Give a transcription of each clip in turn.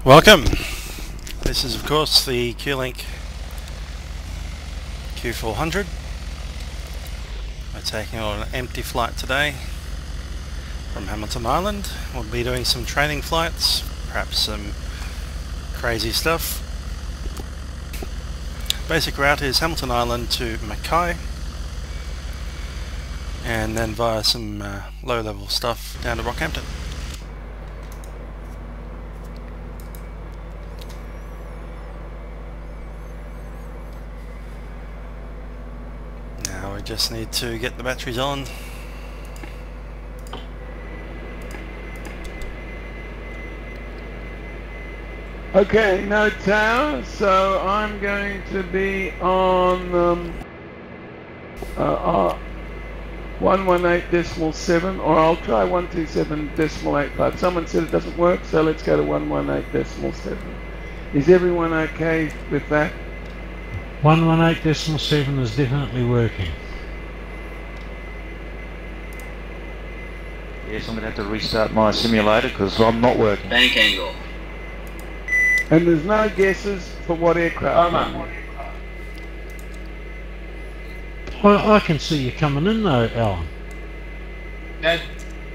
Welcome. This is of course the Q-Link Q400. We're taking on an empty flight today from Hamilton Island. We'll be doing some training flights, perhaps some crazy stuff. Basic route is Hamilton Island to Mackay, and then via some low-level stuff down to Rockhampton. Now we just need to get the batteries on. Okay, no tower, so I'm going to be on 118.7, or I'll try 127.85. Someone said it doesn't work, so let's go to 118.7. Is everyone okay with that? 118.7 is definitely working. Yes, I'm going to have to restart my simulator because I'm not working. Bank angle. And there's no guesses for what aircraft? I can see you coming in though, Alan.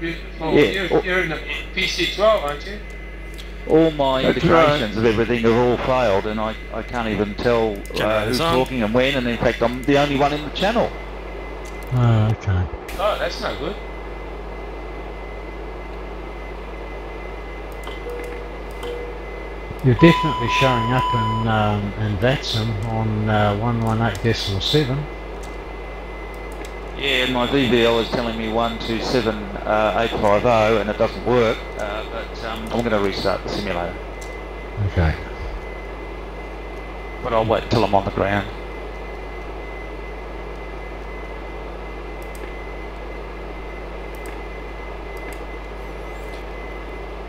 You're in the PC-12, aren't you? All my That's indications right. of everything have all failed, and I can't even tell who's talking and when, and in fact I'm the only one in the channel. Oh, okay. Oh, that's no good. You're definitely showing up in Vatsim on 118.7. Yeah, and my VVL is telling me 127.850, and it doesn't work, but I'm going to restart the simulator. Okay. But I'll wait till I'm on the ground.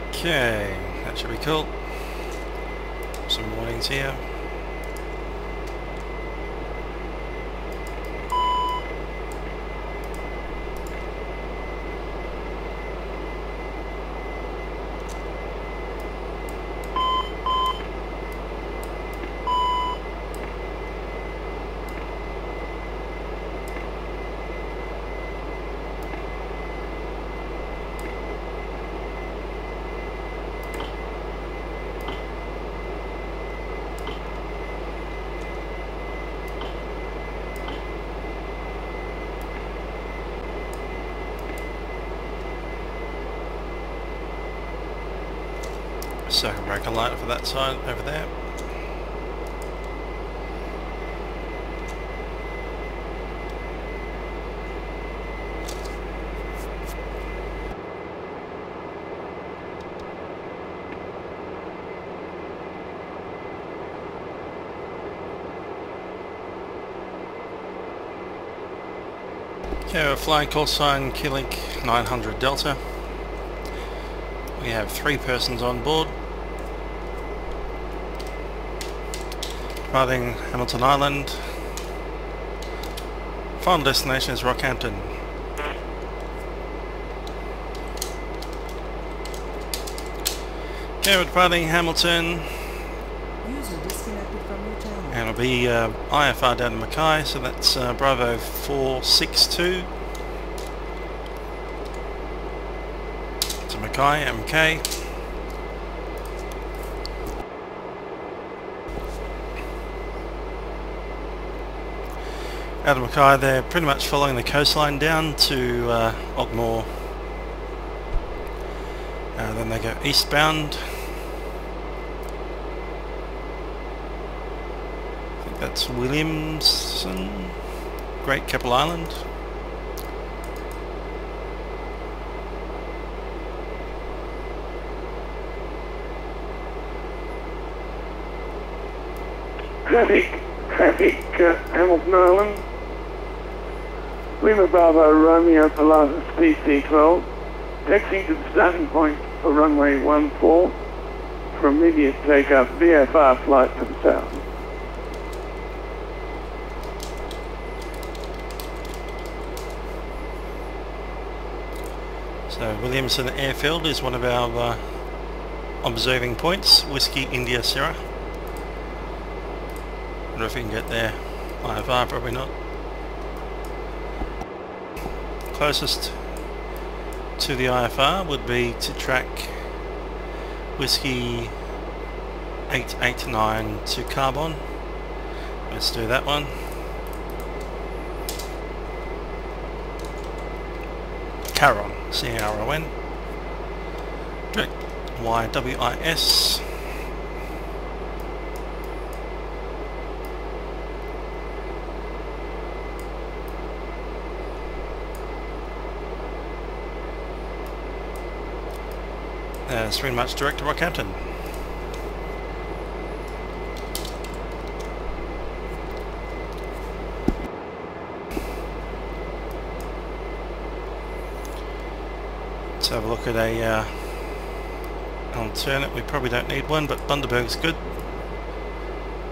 Okay, that should be cool. Some warnings here. Circuit breaker light for that side over there. Okay, we're flying call sign Q-Link 900 Delta. We have 3 persons on board. Departing Hamilton Island. Final destination is Rockhampton. Okay, we're departing Hamilton. User disconnected from your channel. And it'll be IFR down to Mackay, so that's Bravo 462. To Mackay, MK. Out of Mackay, they're pretty much following the coastline down to Ogmore. Then they go eastbound. I think that's Williamson, Great Keppel Island. Traffic, Hamilton Island. Lima Bravo Romeo Pilatus PC-12. Taxiing to the starting point for runway 14 for immediate takeoff VFR flight to the south. So Williamson Airfield is one of our observing points, Whiskey India Sierra. I don't know if we can get there. IFR, probably not. Closest to the IFR would be to track Whiskey 889 to Carbon. Let's do that one. Caron, C-A-R-O-N. Direct YWIS. That's pretty much direct to Rockhampton. Let's have a look at a alternate. We probably don't need one, but Bundaberg's good.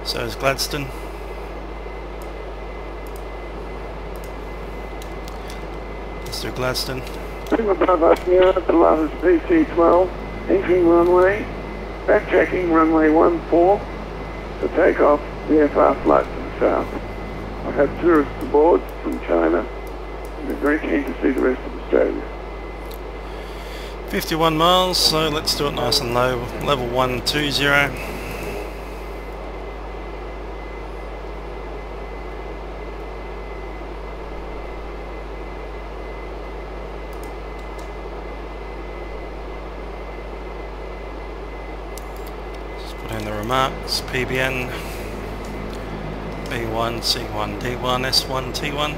So is Gladstone. Let's do Gladstone. Above us now, the largest PC-12, entering runway, backtracking runway 14 for takeoff, VFR flight to the south. I've had tourists aboard from China, and they're very keen to see the rest of Australia. 51 miles, so let's do it nice and low. Level 120. Put in the remarks, PBN, B1, C1, D1, S1, T1,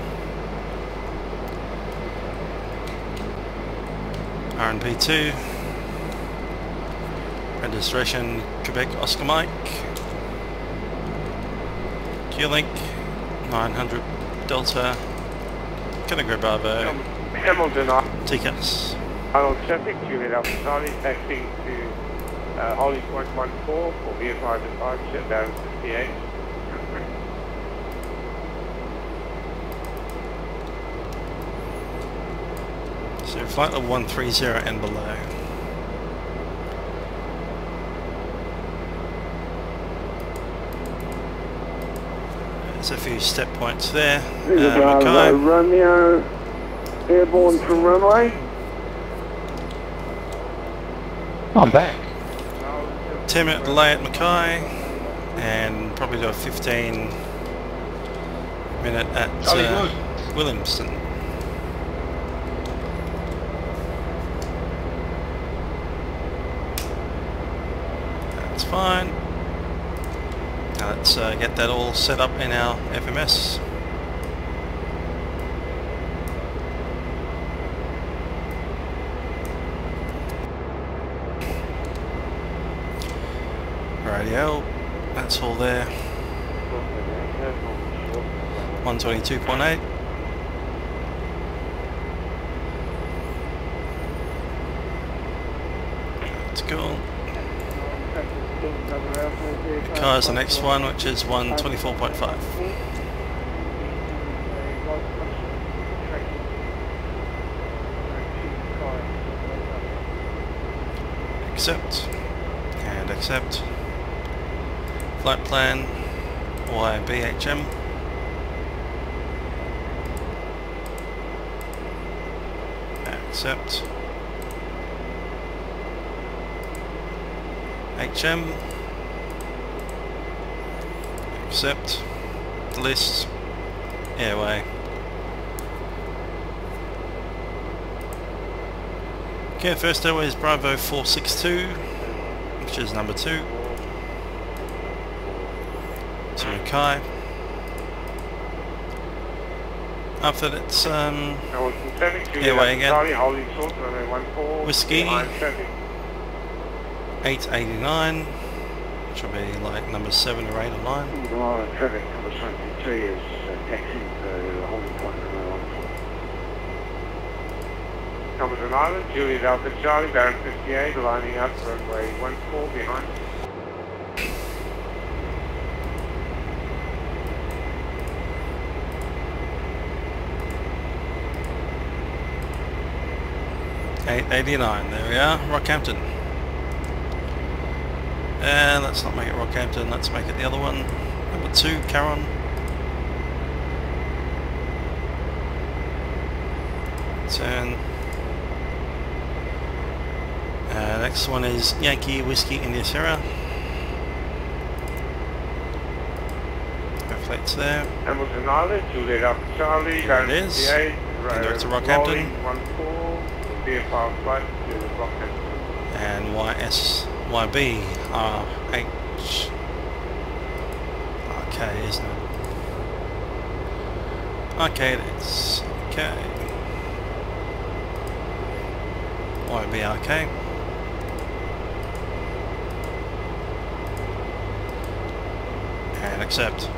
RNP2, registration Quebec Oscar Mike, Q-Link, 900 Delta, Category Bravo, Hamilton, TCAS. Island traffic, Juliet Alpha Charlie, taxiing to Holding Point 14 for VFR departure, shutdown 58. So flight level 130 and below. There's a few step points there. Bravo Romeo, airborne from runway. I'm back. 10-minute delay at Mackay, and probably do a 15-minute at Williamston. That's fine. Now let's get that all set up in our FMS. Radio, that's all there. 122.8. That's cool. Car's the next one, which is 124.5. Accept and accept. Flight plan YBHM. Accept. HM. Accept. List. Airway. Okay, first airway is Bravo 462, which is number 2. To Mackay. After that, it's airway again. Whiskey 889, which will be like number 7 or 8 or 9. Traffic number 23 is taxiing to Holding Point number 14. Hamilton Island, Juliet Alpha Charlie, Baron 58, lining up runway 14 behind. .889, there we are, Rockhampton. And let's not make it Rockhampton, let's make it the other one. Number 2, Caron. Turn. Next one is Yankee Whiskey India Sierra. Our fleet's there. Hamilton Island, Juliet Alpha Charlie, There it is. and it's to Rockhampton. 14, VFR flight to Rockhampton. And YBRK, isn't it? Okay, it is. Okay. YBRK. And accept.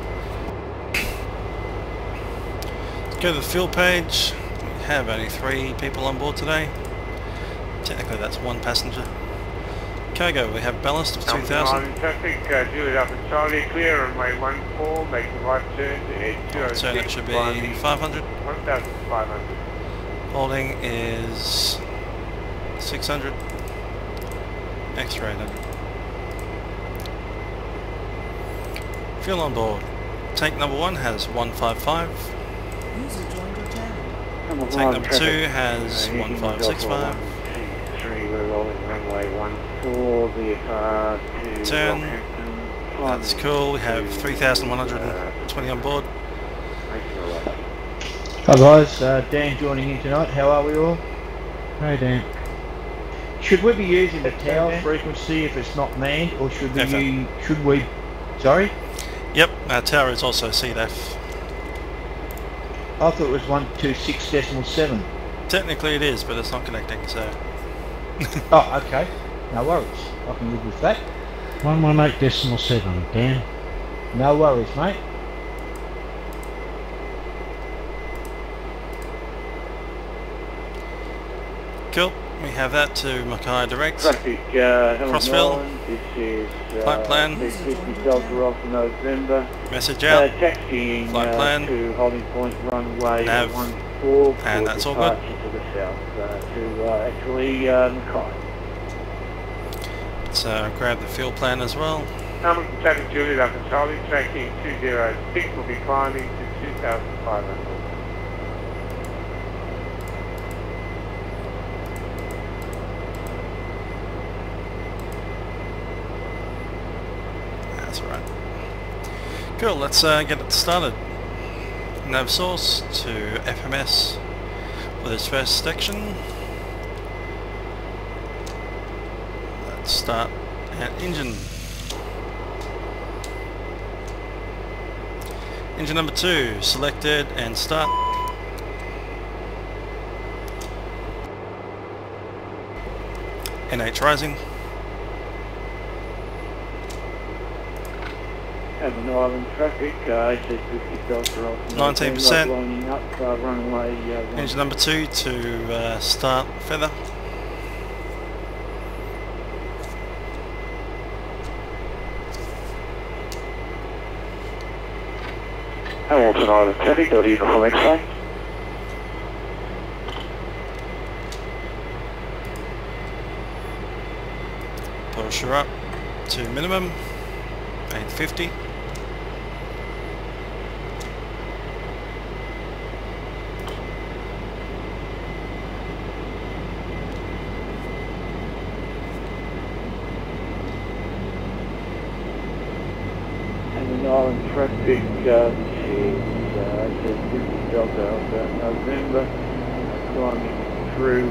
Let's go to the fuel page. We have only 3 people on board today. Technically that's 1 passenger. Cargo, we have ballast of 2,000. Traffic, Juliet Alpha Charlie, clear runway 14, making right turn to head 206. So that should be 500. 1,500. Holding is 600. X-rated. Fuel on board. Tank number 1 has 155. User joined your channel. Tank number 2 has 1565. We're rolling runway 14, VFR to Turn. Rockhampton. That's cool. We have 3,120 on board. Hi guys, Dan joining in tonight. How are we all? Hey Dan. Should we be using the tower frequency if it's not manned, or should we? FF. Sorry, Yep, our tower is also CDF. I thought it was 126.7. Technically it is, but it's not connecting, so... Oh, okay. No worries. I can live with that. 118.7, Dan. No worries, mate. Cool. We have that to Mackay Direct. Traffic, Crossville. This is Flight plan. 50 Delta Alpha November. Message out. Taxiing Flight plan. to holding point runway Nav. 14 And that's all good. to the south to actually Mackay. Let's grab the fuel plan as well. Hamilton traffic Juliet Alpha Charlie, tracking 206 will be climbing to 2,500. That's right. Cool, let's get it started. Nav source to FMS for this first section. Let's start at engine. Engine number 2 selected and start. NH rising. Having Island traffic, SS50 Delta Alpha 19%. lining up runway Engine number 2 to start feather. Hamilton Island traffic, Delta Uniform X-ray. Push her up to minimum, 850. Hamilton Island traffic, this is SS50 Delta Alpha November, climbing through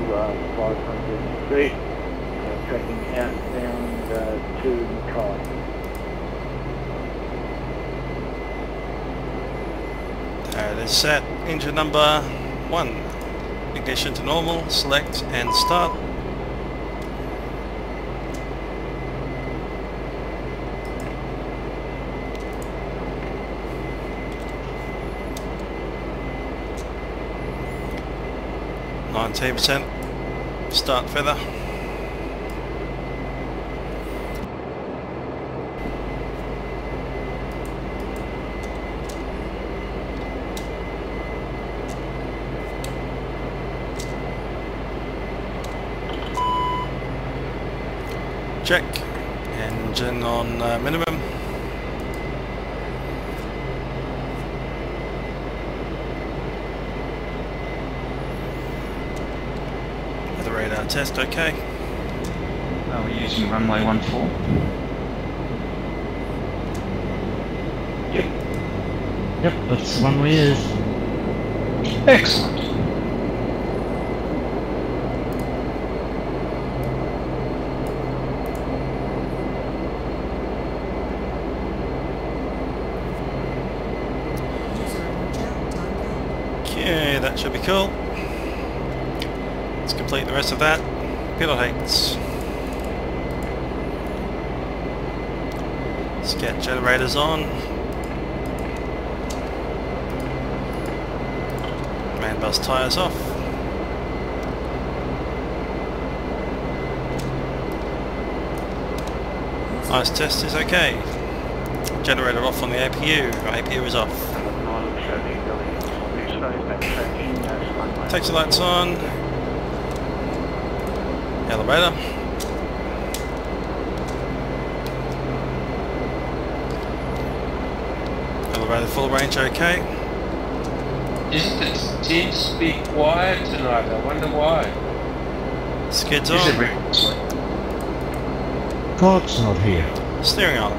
500 feet, tracking outbound to Mackay. There it is set. Engine number 1. Ignition to normal, select and start. %. Start feather. Check Engine on minimum. The radar test okay. We're using runway 14. Yep, that's the one we use. Excellent. Okay, that should be cool. Let's complete the rest of that. Pilot heights. Let's get generators on. Man bus tyres off. Ice test is okay. Generator off on the APU. APU is off. Taxi lights on. Elevator. Elevator full range okay. Isn't the 10-speed quiet tonight? I wonder why. Skids on. God's not here. Steering on.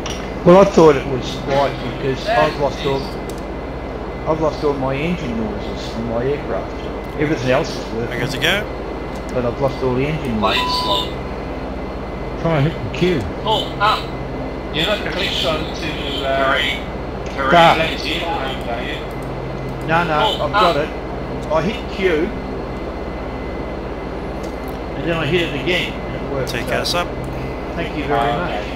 Well, I thought it was quiet because I've lost all my engine noises on my aircraft. Everything else is working. There goes a go. But I've lost all the engine noises. Slow. Try and hit the Q. Oh, you're not clicked on to Start. are you? No, I've got it. I hit Q. And then I hit it again. And it worked. Take us up. Thank you very much.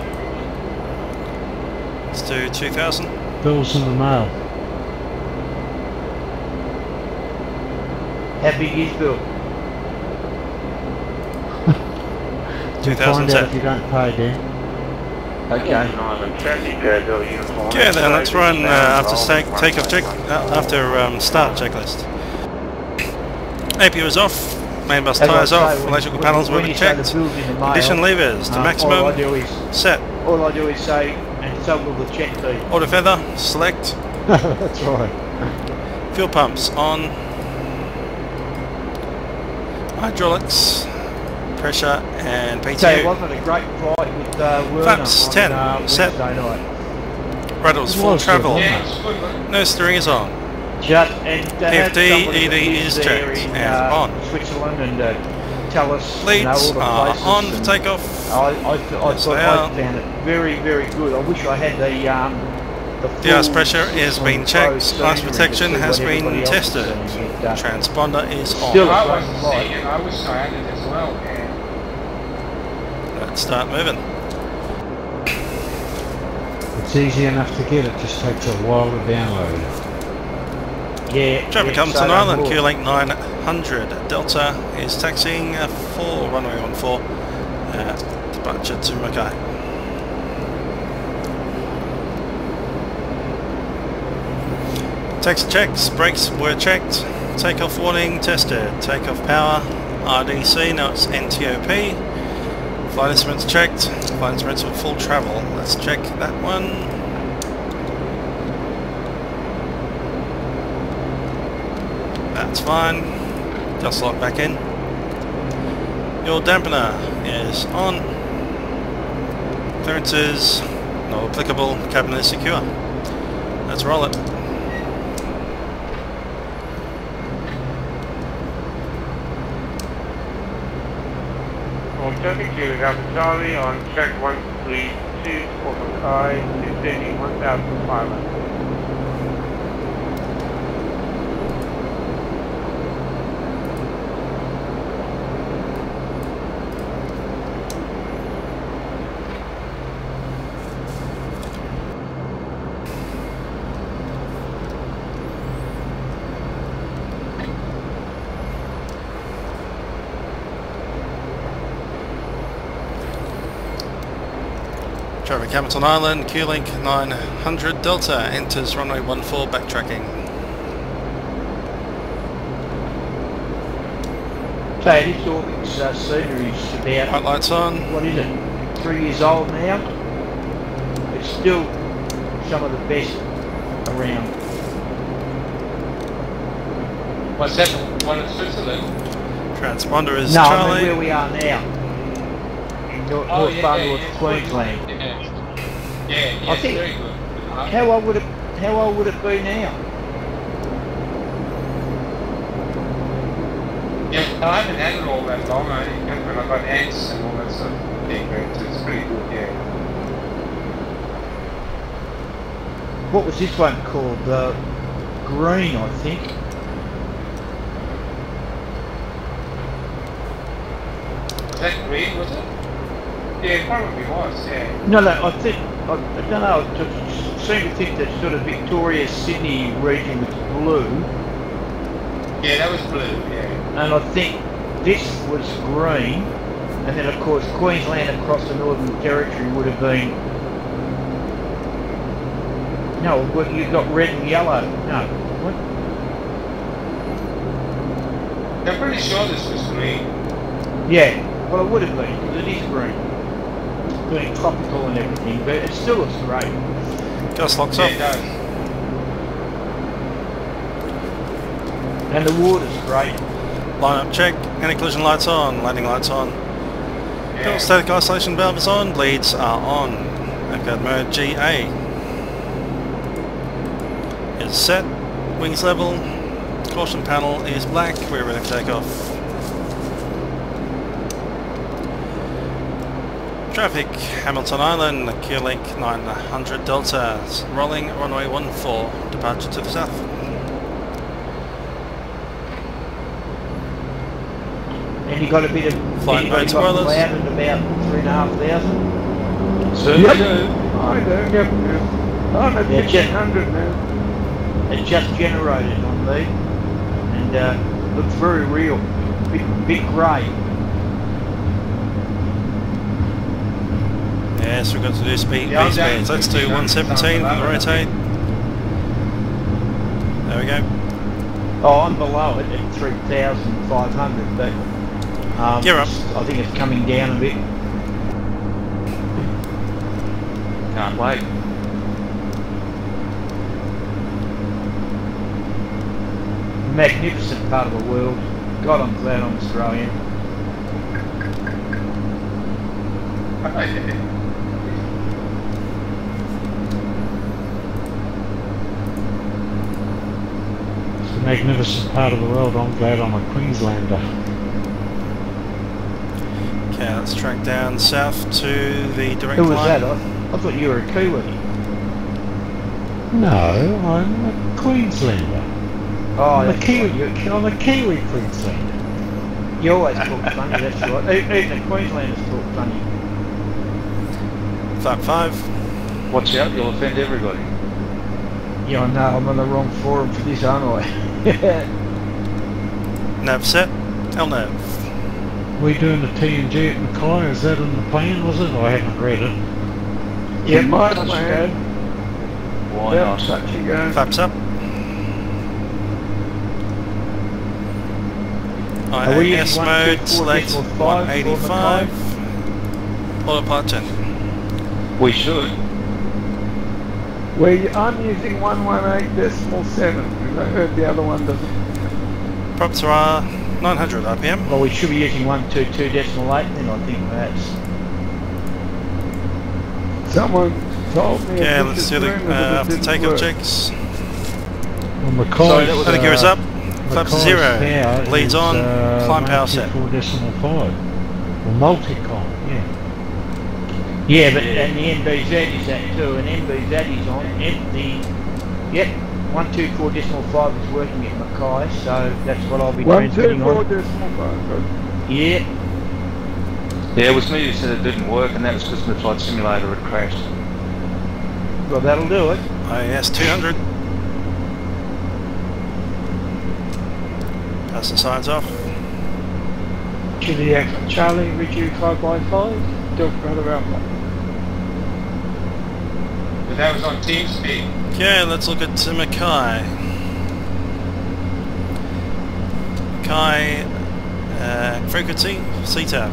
Let's do 2000. Bills in the mail. How big is Bill? You'll find out if you don't pay, Dan. Okay. Okay, then let's run after takeoff check after start checklist. APU is off. Main bus tyres off. Electrical panels will be checked. Condition levers to maximum. Set. All I do is say, and so will the check team. Auto feather. Select. That's right. Fuel pumps on. Hydraulics, pressure and PTU. So wasn't it a great flight with Werner Flaps 10, on set. Wednesday night? Rattles full travel. No steering is on. Just and PFD, ED is checked and on. Switzerland and tell us Leads all the are places on for and takeoff. I Yes, thought they I are. found it very, very good. I wish I had the The ice pressure is Switzerland being Pro checked. scenery Ice to protection see has what been everybody else is tested. doing. Transponder is Still on. I wasn't seeing it, I wish I had it as well. Let's start moving. It's easy enough to get, it just takes a while to download. Yeah. Traffic yeah, comes so to Island. don't Q-Link 900 Delta is taxiing for runway 14. Departure to Mackay. Taxi checks, brakes were checked, takeoff warning tested, takeoff power, RDC, now it's NTOP, flight instruments checked, flight instruments for full travel, let's check that one. That's fine, just lock back in. Your dampener is on, clearances, not applicable, cabin is secure. Let's roll it. Traffic to Alpha Charlie on track 132 for Mackay 230 1500. Traffic Hamilton Island, Q-Link 900 Delta enters runway 14 backtracking. So this all this scenery is about. White lights on. What is it? 3 years old now. It's still some of the best around. What's that? One in Switzerland? Transponder is No, I Charlie. mean where we are now. In North North Queensland. Yeah, I think, very good. how old would it be now? Yeah, I haven't had it all that long. I think when I got ants and all that stuff. It's pretty good, yeah. What was this one called? Green, I think. Was that green, was it? Yeah, it probably was, yeah. No, I think, I don't know, I seem to think that sort of Victoria, Sydney region was blue. Yeah, that was blue, yeah. And I think this was green, and then of course Queensland across the Northern Territory would have been... No, you've got red and yellow. No, what? I'm pretty sure this was green. Yeah, well it would have been, because it is green. Being tropical and everything, but it still looks great. Gas locks Yeah, off. it does. And the water's great. Line up check. Anti-collision lights on. Landing lights on. Yeah. Static isolation valve is on. Bleeds are on. Echo mode GA is set. Wings level. Caution panel is black. We're ready for takeoff. Traffic, Hamilton Island, Q-Link 900 Delta, rolling runway 14, departure to the south. And you got a bit of Flying boat spoilers. Loud at about 3,500. Certainly do. I do. Yep. I'm at 1,500 now. It just generated on me, and looks very real. Bit grey. Yes, we've got to do speed, Yeah, speeds. Let's do 117 for the rotate. There we go. Oh, I'm below it at 3,500, but Gear up. I think it's coming down a bit. Can't wait. Magnificent part of the world. God, I'm glad I'm Australian. It's a magnificent part of the world. I'm glad I'm a Queenslander. Okay, let's track down south to the direct Who was line. that? I thought you were a Kiwi. No, I'm a Queenslander. Oh, I'm a that's Kiwi. right. I'm a Kiwi Queenslander. You always talk funny, that's right. Even the Queenslanders talk funny. Flap 5. Watch out, you'll offend everybody. Yeah, I know, I'm on the wrong forum for this, aren't I? Nav set. LNAV. We doing the TNG at Mackay? Is that in the plan, was it? I haven't read it. Yeah, my Touch plan. Why Yep, not? touch and go. Flaps up. Are we IAS using mode, select 124.5 185. Autopilot 10. We should. I'm using 118.7 because I heard the other one doesn't. Props are 900 RPM. Well, we should be using 122.8 then, I think, perhaps. Someone told me. Okay, let's do the after takeoff checks. Well, Mackay. Sorry, that was, Landing gear is up. Flaps to 0. Power Leads is, on. Climb power set. 4.5. Well, multi-com, yeah. Yeah, but and the NBZ is that too, and NBZ is on. Yep, 124.5 is working at Mackay, so that's what I'll be transmitting on. 124.5. Yeah, yeah, it was me who said it didn't work, and that was because my flight simulator had crashed. well that'll do it. IAS 200. Pass the sides off. Charlie, reduce 5x5. Delta Brother Alpha. But that was on TeamSpeak. Okay, let's look at Mackay. Mackay frequency, CTAF.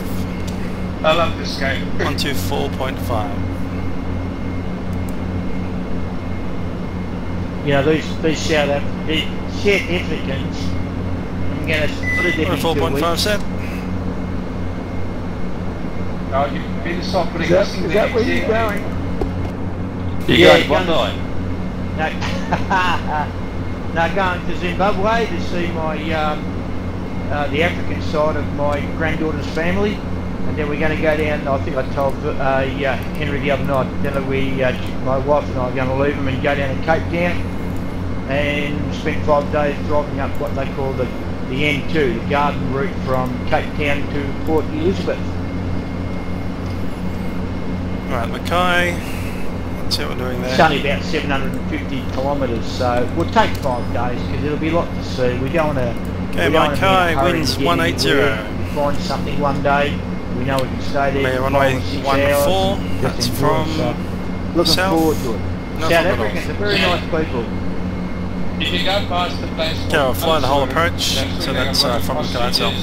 I love this game. 124.5. You know, these South Africans, I'm going to put it in 4.5 set. Oh, you better stop putting Is that where you're going? You're going to Bondi? No, no, going to Zimbabwe to see my the African side of my granddaughter's family, and then we're going to go down. I think I told Henry the other night. Then my wife and I are going to leave them and go down to Cape Town and spend 5 days driving up what they call the N2, the garden route from Cape Town to Port Elizabeth. Right, Mackay. Let's see what we're doing there. It's only about 750 kilometres, so we'll take 5 days because it'll be a lot to see. We don't want to. Okay, Mackay wins 180. Find something one day. We know we can stay there. We're runway 14. That's from looking south. forward to it. South Africans are very nice people. If you go past the place, Okay, we'll fly the whole approach. So that's from Mackay itself.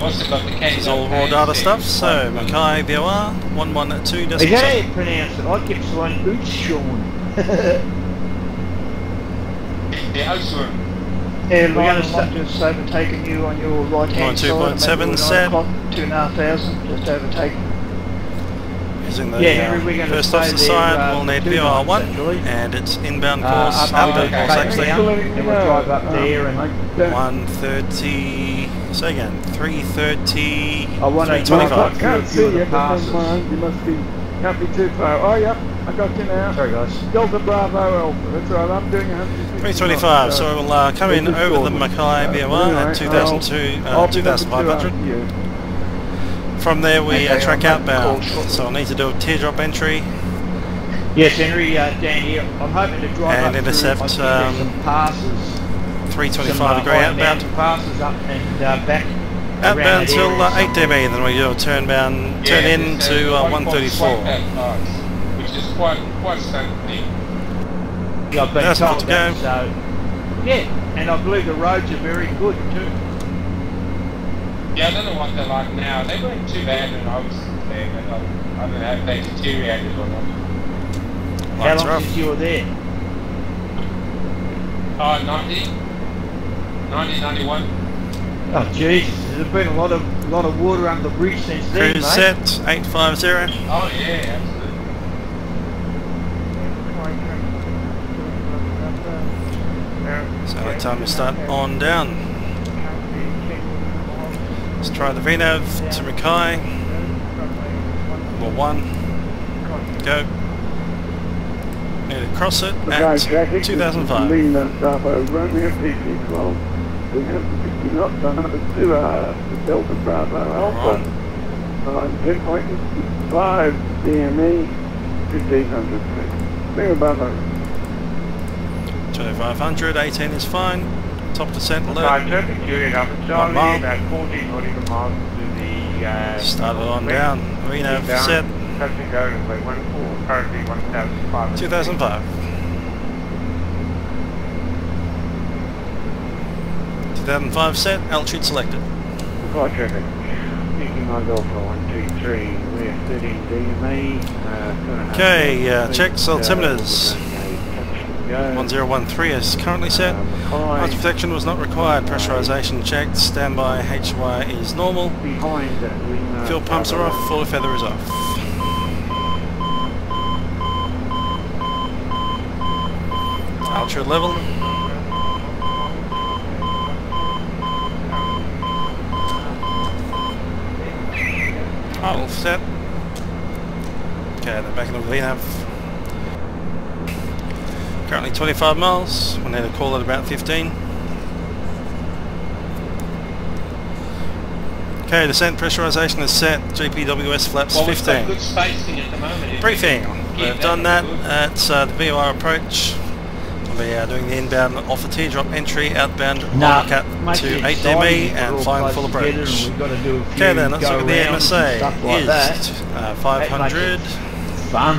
Also got the This is all raw data stuff. So Mackay VOR 112.7. Is that how you pronounce it? I kept saying Utshawn. Yeah, Utshawn. And we're going to start just overtaking you on your right hand side. 2.7 set. 2,500, just overtaking. Using the Henry, we're going first to off the stay side, there, we'll need 2 VOR nights, 1, actually. and it's inbound course, outbound course actually. Then we'll drive up there and 130, say again, 330, I want to 325. I can't see you, but you must be, can't be too far. Oh, yep, I got you now. Sorry guys. Delta Bravo Alpha, that's right, I'm doing 150. 325, so we'll come in over the Mackay VOR at 2,500. From there we track outbound, so I'll need to do a teardrop entry. Yes, Henry, down here. I'm hoping to drive and up intercept through, some passes. 325 degree outbound. Passes up and back. Outbound till 8 dB, then we do a turn in to 134. Which is quite stunning. Yeah, I've been That's told not to that, go. so yeah, and I believe the roads are very good too. Yeah, I don't know what they're like now. They weren't too bad when I was there, but I don't know if they deteriorated or not. How long since you were there? Oh, 1991. Oh Jesus, there's been a lot of water under the bridge since then, Cruise mate. set 850. Oh yeah, absolutely. So that time to start on down. Let's try the VNAV to Mackay. Number 1. Go. Need to cross it at 2005. Lima Bravo, Romeo PC12. We have 50 knots on number 2 the Delta Bravo Alpha. 10.5 DME, 1,500 feet. Lima Bravo. 2500, 18 is fine. Top descent alert. Traffic Juliet up at Charlie, mile. about 14 nautical miles to the... Started on down. VNAV set. Traffic going by 14, currently 1,500. 2005. 2005 set, altitude selected. Flight traffic. Speaking on Alpha 123, we're 13 DME. Okay, check altimeters. 1013 is currently set. Noise protection was not required. Pressurization checked. Standby HY is normal. Fuel pumps are off. Full feather is off. Altitude level. All set. Okay, then back into the VNAV. Currently 25 miles. We need to call it about 15. Okay, descent pressurization is set. GPWS flaps 15. Good spacing at the moment. Briefing. We've done that at the VOR approach. We'll be doing the inbound off the teardrop entry, outbound cut to 8 DME and flying full approach. Okay then, let's look at the MSA. Is 500 fun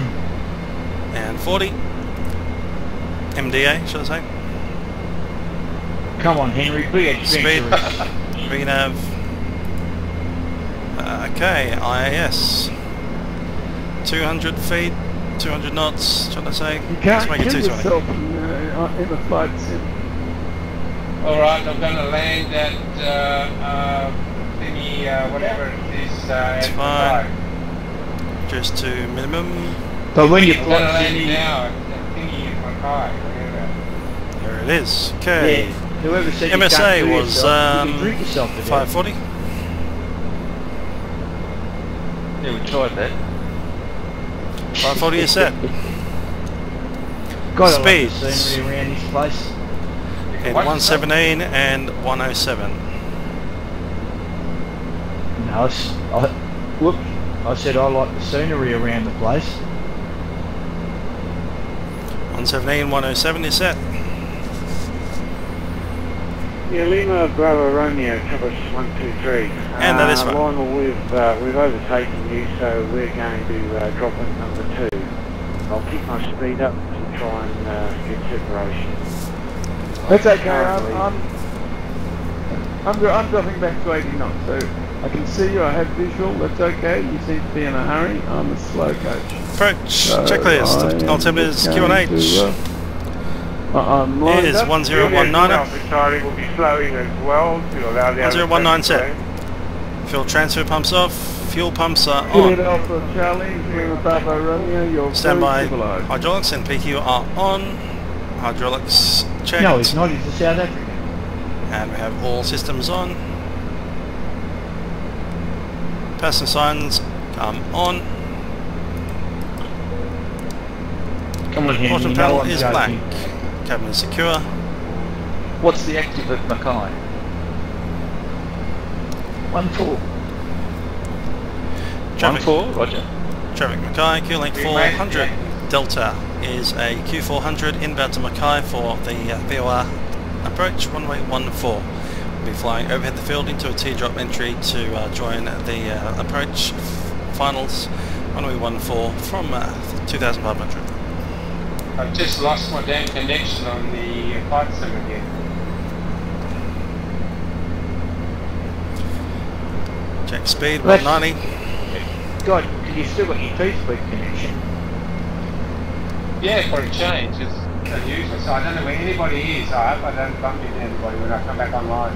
and 40. MDA, should I say? Come on, Henry, be adventurous. Speed, VNAV, Okay, IAS. 200 feet, 200 knots, trying to say. You can't Let's make it kill 220. yourself in a flight sim. Alright, I'm going to land at thingy, whatever it is, It's at fine. Mackay. Just to minimum. But when you I'm going to fly land thingy, now at thingy at Mackay, whatever. There it is. Okay. yeah, whoever said you MSA can't kill was yourself, you can drink yourself to death. 540. Yeah, we tried that. 540 is set. Gotta Speeds. love the scenery around this place. In 117 and 107. No, I said I like the scenery around the place. 117, 107 is set. Yeah, Lima Bravo Romeo covers 123. And that is right. Lionel, we've overtaken you, so we're going to drop in number 2. I'll keep my speed up to try and get separation. That's okay. I'm dropping back to 80 knots, so I can see you. I have visual. That's okay. You seem to be in a hurry. I'm a slow coach. Approach, So checklist, I altimeters, am QNH. I'm lined Is up. 1019er. Deciding will be slowing as well to allow the 1019 set. Fuel transfer pumps off, fuel pumps are Juliet on. Alpha Charlie, Lima Bravo Romeo, you're Standby very civilized. hydraulics and PQ are on. Hydraulics checked. No, he's not. He's a South African. And we have all systems on. Passenger signs on. Come on, Henry, Bottom you know panel I'm is joking. black. Cabin is secure. What's the active at Mackay? 1-4. Traffic. 1-4, roger. Traffic Mackay, Q-Link 400. Delta is a Q400 inbound to Mackay for the VOR approach, runway 14. We'll be flying overhead the field into a teardrop entry to join the approach finals, runway 14 from 2500. I've just lost my damn connection on the flight sim again. Check speed, Let's- 190. God, you've still got your two-speed connection. Yeah, for a change, it's unusual. So I don't know where anybody is. I hope I don't bump into anybody when I come back online.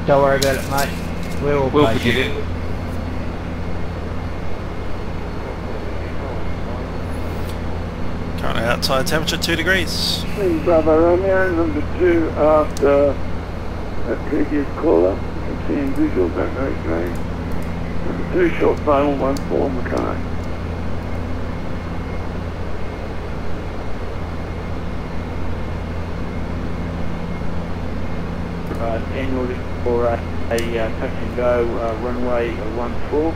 Don't worry about it, mate. We'll We'll pay forgive you. it. Currently outside temperature 2 degrees. Lima Bravo Romeo, number 2 after that previous caller. You can see in visual, don't know his name. Number 2 short final, 14 Mackay. In order for a touch and go runway 14.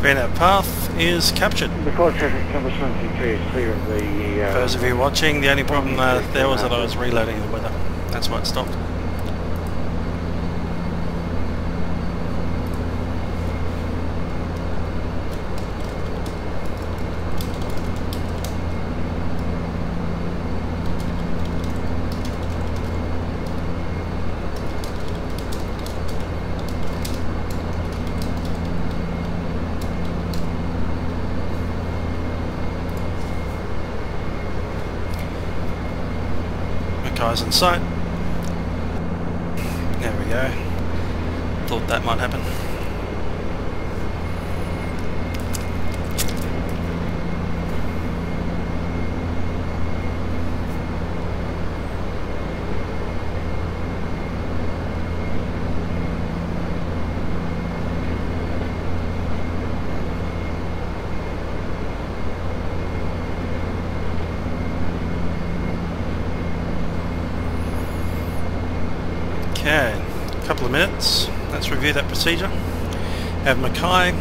VNAV path is captured. The car traffic number 23 is clear of the... For those of you watching, the only problem there was that I was reloading the weather. That's why it stopped. Mackay's in sight. There we go. Thought that might happen. Okay, a couple of minutes. Let's review that procedure. Have Mackay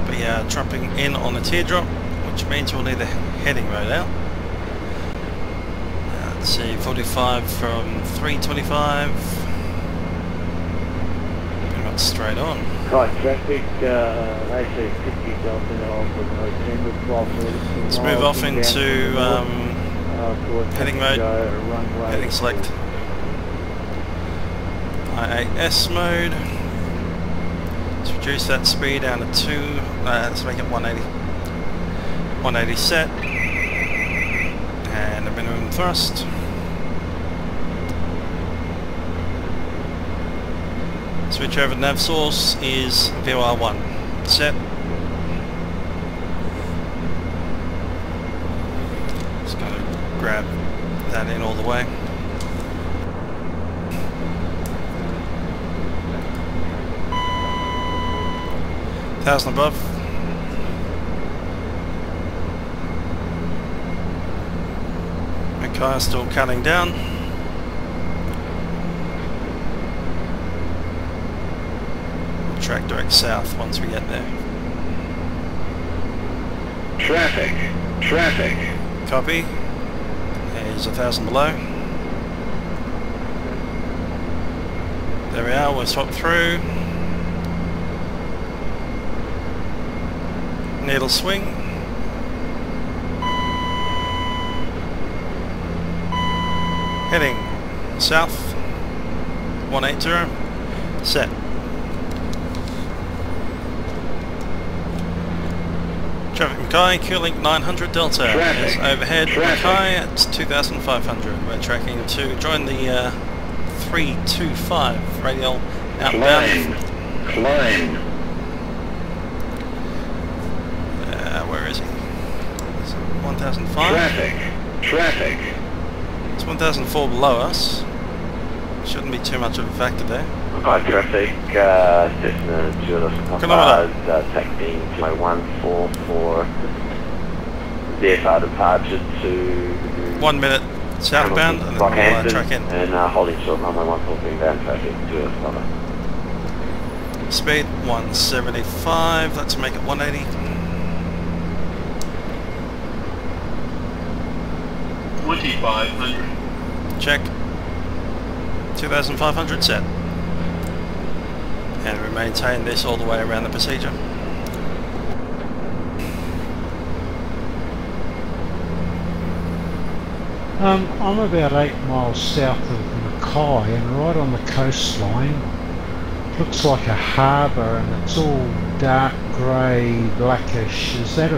be dropping in on a teardrop, which means we'll need a heading road out. Let's see, 45 from 325. Pretty much straight on. Car traffic, AC 50 Delta Alpha, 10 with 12 minutes. Let's move off into heading mode, heading select. IAS mode. reduce that speed down to 2, let's make it 180. 180 set. And a minimum thrust. Switch over nav source is VFR1. Set. Just going to grab that in all the way. Thousand above. My car is still counting down. Track direct south once we get there. Traffic. Copy. There's 1,000 below. There we are, we'll swap through. Needle swing. Heading south. 180. Set. Traffic Mackay, Q-Link 900 Delta is overhead. Mackay at 2,500. We're tracking to join the 325 radial outbound. Climb. Where is he? 1,005. Traffic. It's 1,004 below us. Shouldn't be too much of a factor there. Hi, traffic, Cessna Julius Papa, taxing to my 144 VFR departure to 1 minute southbound and then we'll track in. And holding short runway 143 inbound traffic, Julius Papa. Speed 175, let's make it 180. 2,500. Check. 2,500 set. And we maintain this all the way around the procedure. I'm about 8 miles south of Mackay and right on the coastline. Looks like a harbour and it's all dark grey, blackish. Is that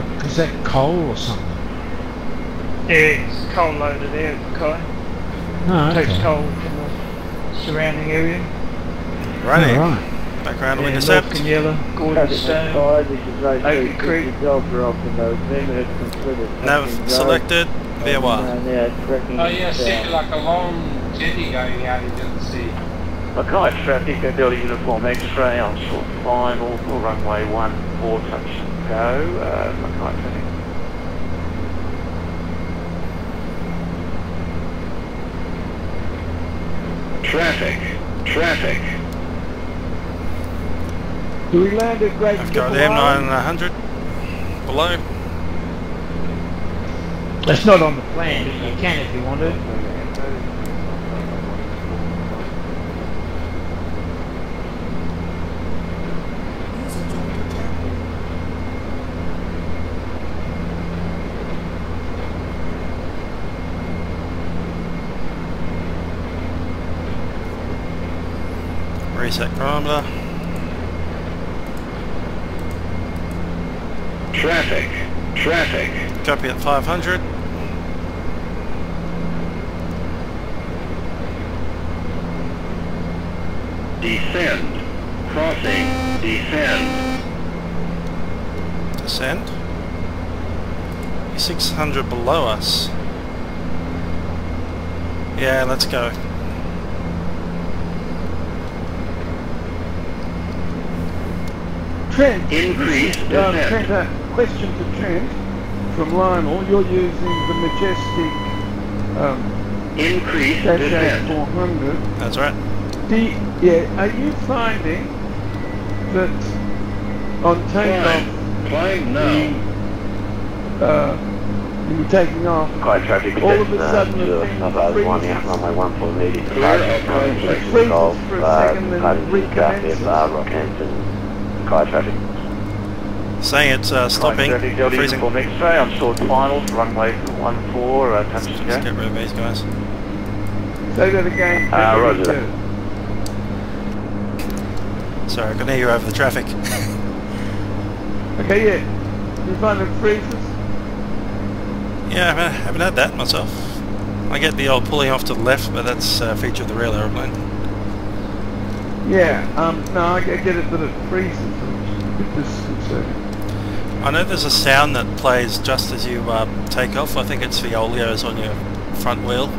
coal or something? Yeah, it's coal loaded there at Mackay. Oh, okay. Takes coal from the surrounding area. Righty. Oh, right. Background Yeah, intercept. North Kanyella, Gordonstone, Oakley Creek. Nav selected. Via Oh yeah, I see like a long jetty going out into the sea. Mackay traffic, Delta Uniform X-ray on short final, runway 14, touch and go, Mackay traffic. Traffic. Do we land at Great I've got M900 below. That's not on the plan, but you can if you want to. User joined your channel. Reset chronometer. Traffic. Copy at 500. Descend. Crossing. Descend. Descend. 600 below us. Yeah, let's go. Trent. Increase descent. Trent, question to Trent from Lionel. You're using the Majestic Increase descent. 400. That's right. Are you finding that on takeoff, Climb now. when you're taking off, Mackay traffic, all of a sudden the Julius thing Papa, runway 14 departure, freezes Golf, for a second, then departing recommences? VFR, Rockhampton, Mackay traffic. Saying it's stopping, Traffic, Delta freezing. Uniform X-ray on short finals, runway 14, touch and Just go. get rid of these guys. Say that again. Roger that. Sorry, I can hear you over the traffic. Okay, yeah. You find it freezes? Yeah, I haven't had that myself. I get the old pulling off to the left, but that's a feature of the real aeroplane. Yeah, no, I get it that it freezes, which is a bit disconcerting. I know there's a sound that plays just as you take off. I think it's the oleos on your front wheel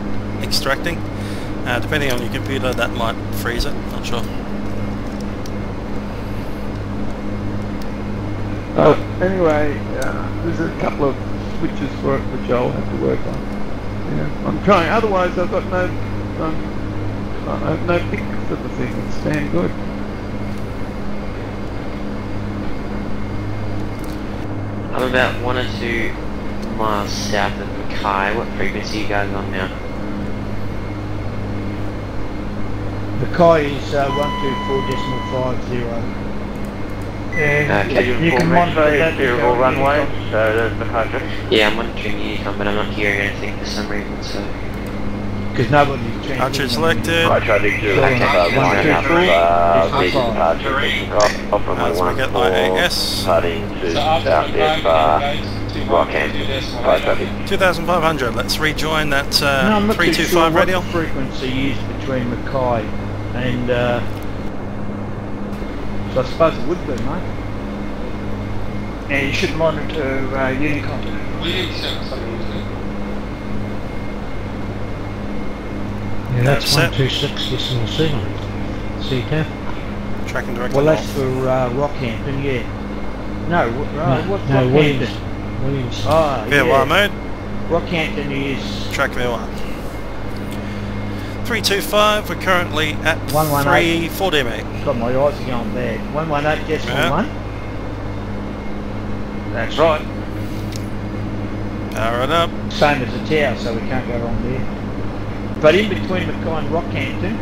extracting. Depending on your computer, that might freeze it, not sure. Anyway, there's a couple of switches for it which I'll have to work on. Yeah, I'm trying, otherwise I've got no pick for the thing, it's damn good. I'm about 1 or 2 miles south of Mackay. What frequency are you guys on now? Mackay is 124.50. Okay, you can monitor that steerable runway, so there's the Majestic. Yeah, I'm monitoring Unicom, but I'm not hearing anything for some reason, so... Because nobody's changing. Archer selected. I tried to do Okay. Let's make it IAS. Heading to So after South Mackay, VFR, goes to 530. 2500. Let's rejoin that No, I'm not too sure 325 what radial. the frequency is between Mackay and... so I suppose it would be, mate. Yeah, you should monitor Unicom. Williamson, something, isn't it? Yeah, that's Set. 126.7. CTAF. Tracking directly Well, that's north. for Rockhampton, yeah. No, what's No, Rockhampton? Williams. Oh, VFR yeah. mode. Rockhampton is... Track VFR. 325. We're currently at 118. 340, mate. God, my eyes are going bad. 118.1. That's right. Power it up. Same as the tower, so we can't go wrong there. But in between Mackay and Rockhampton,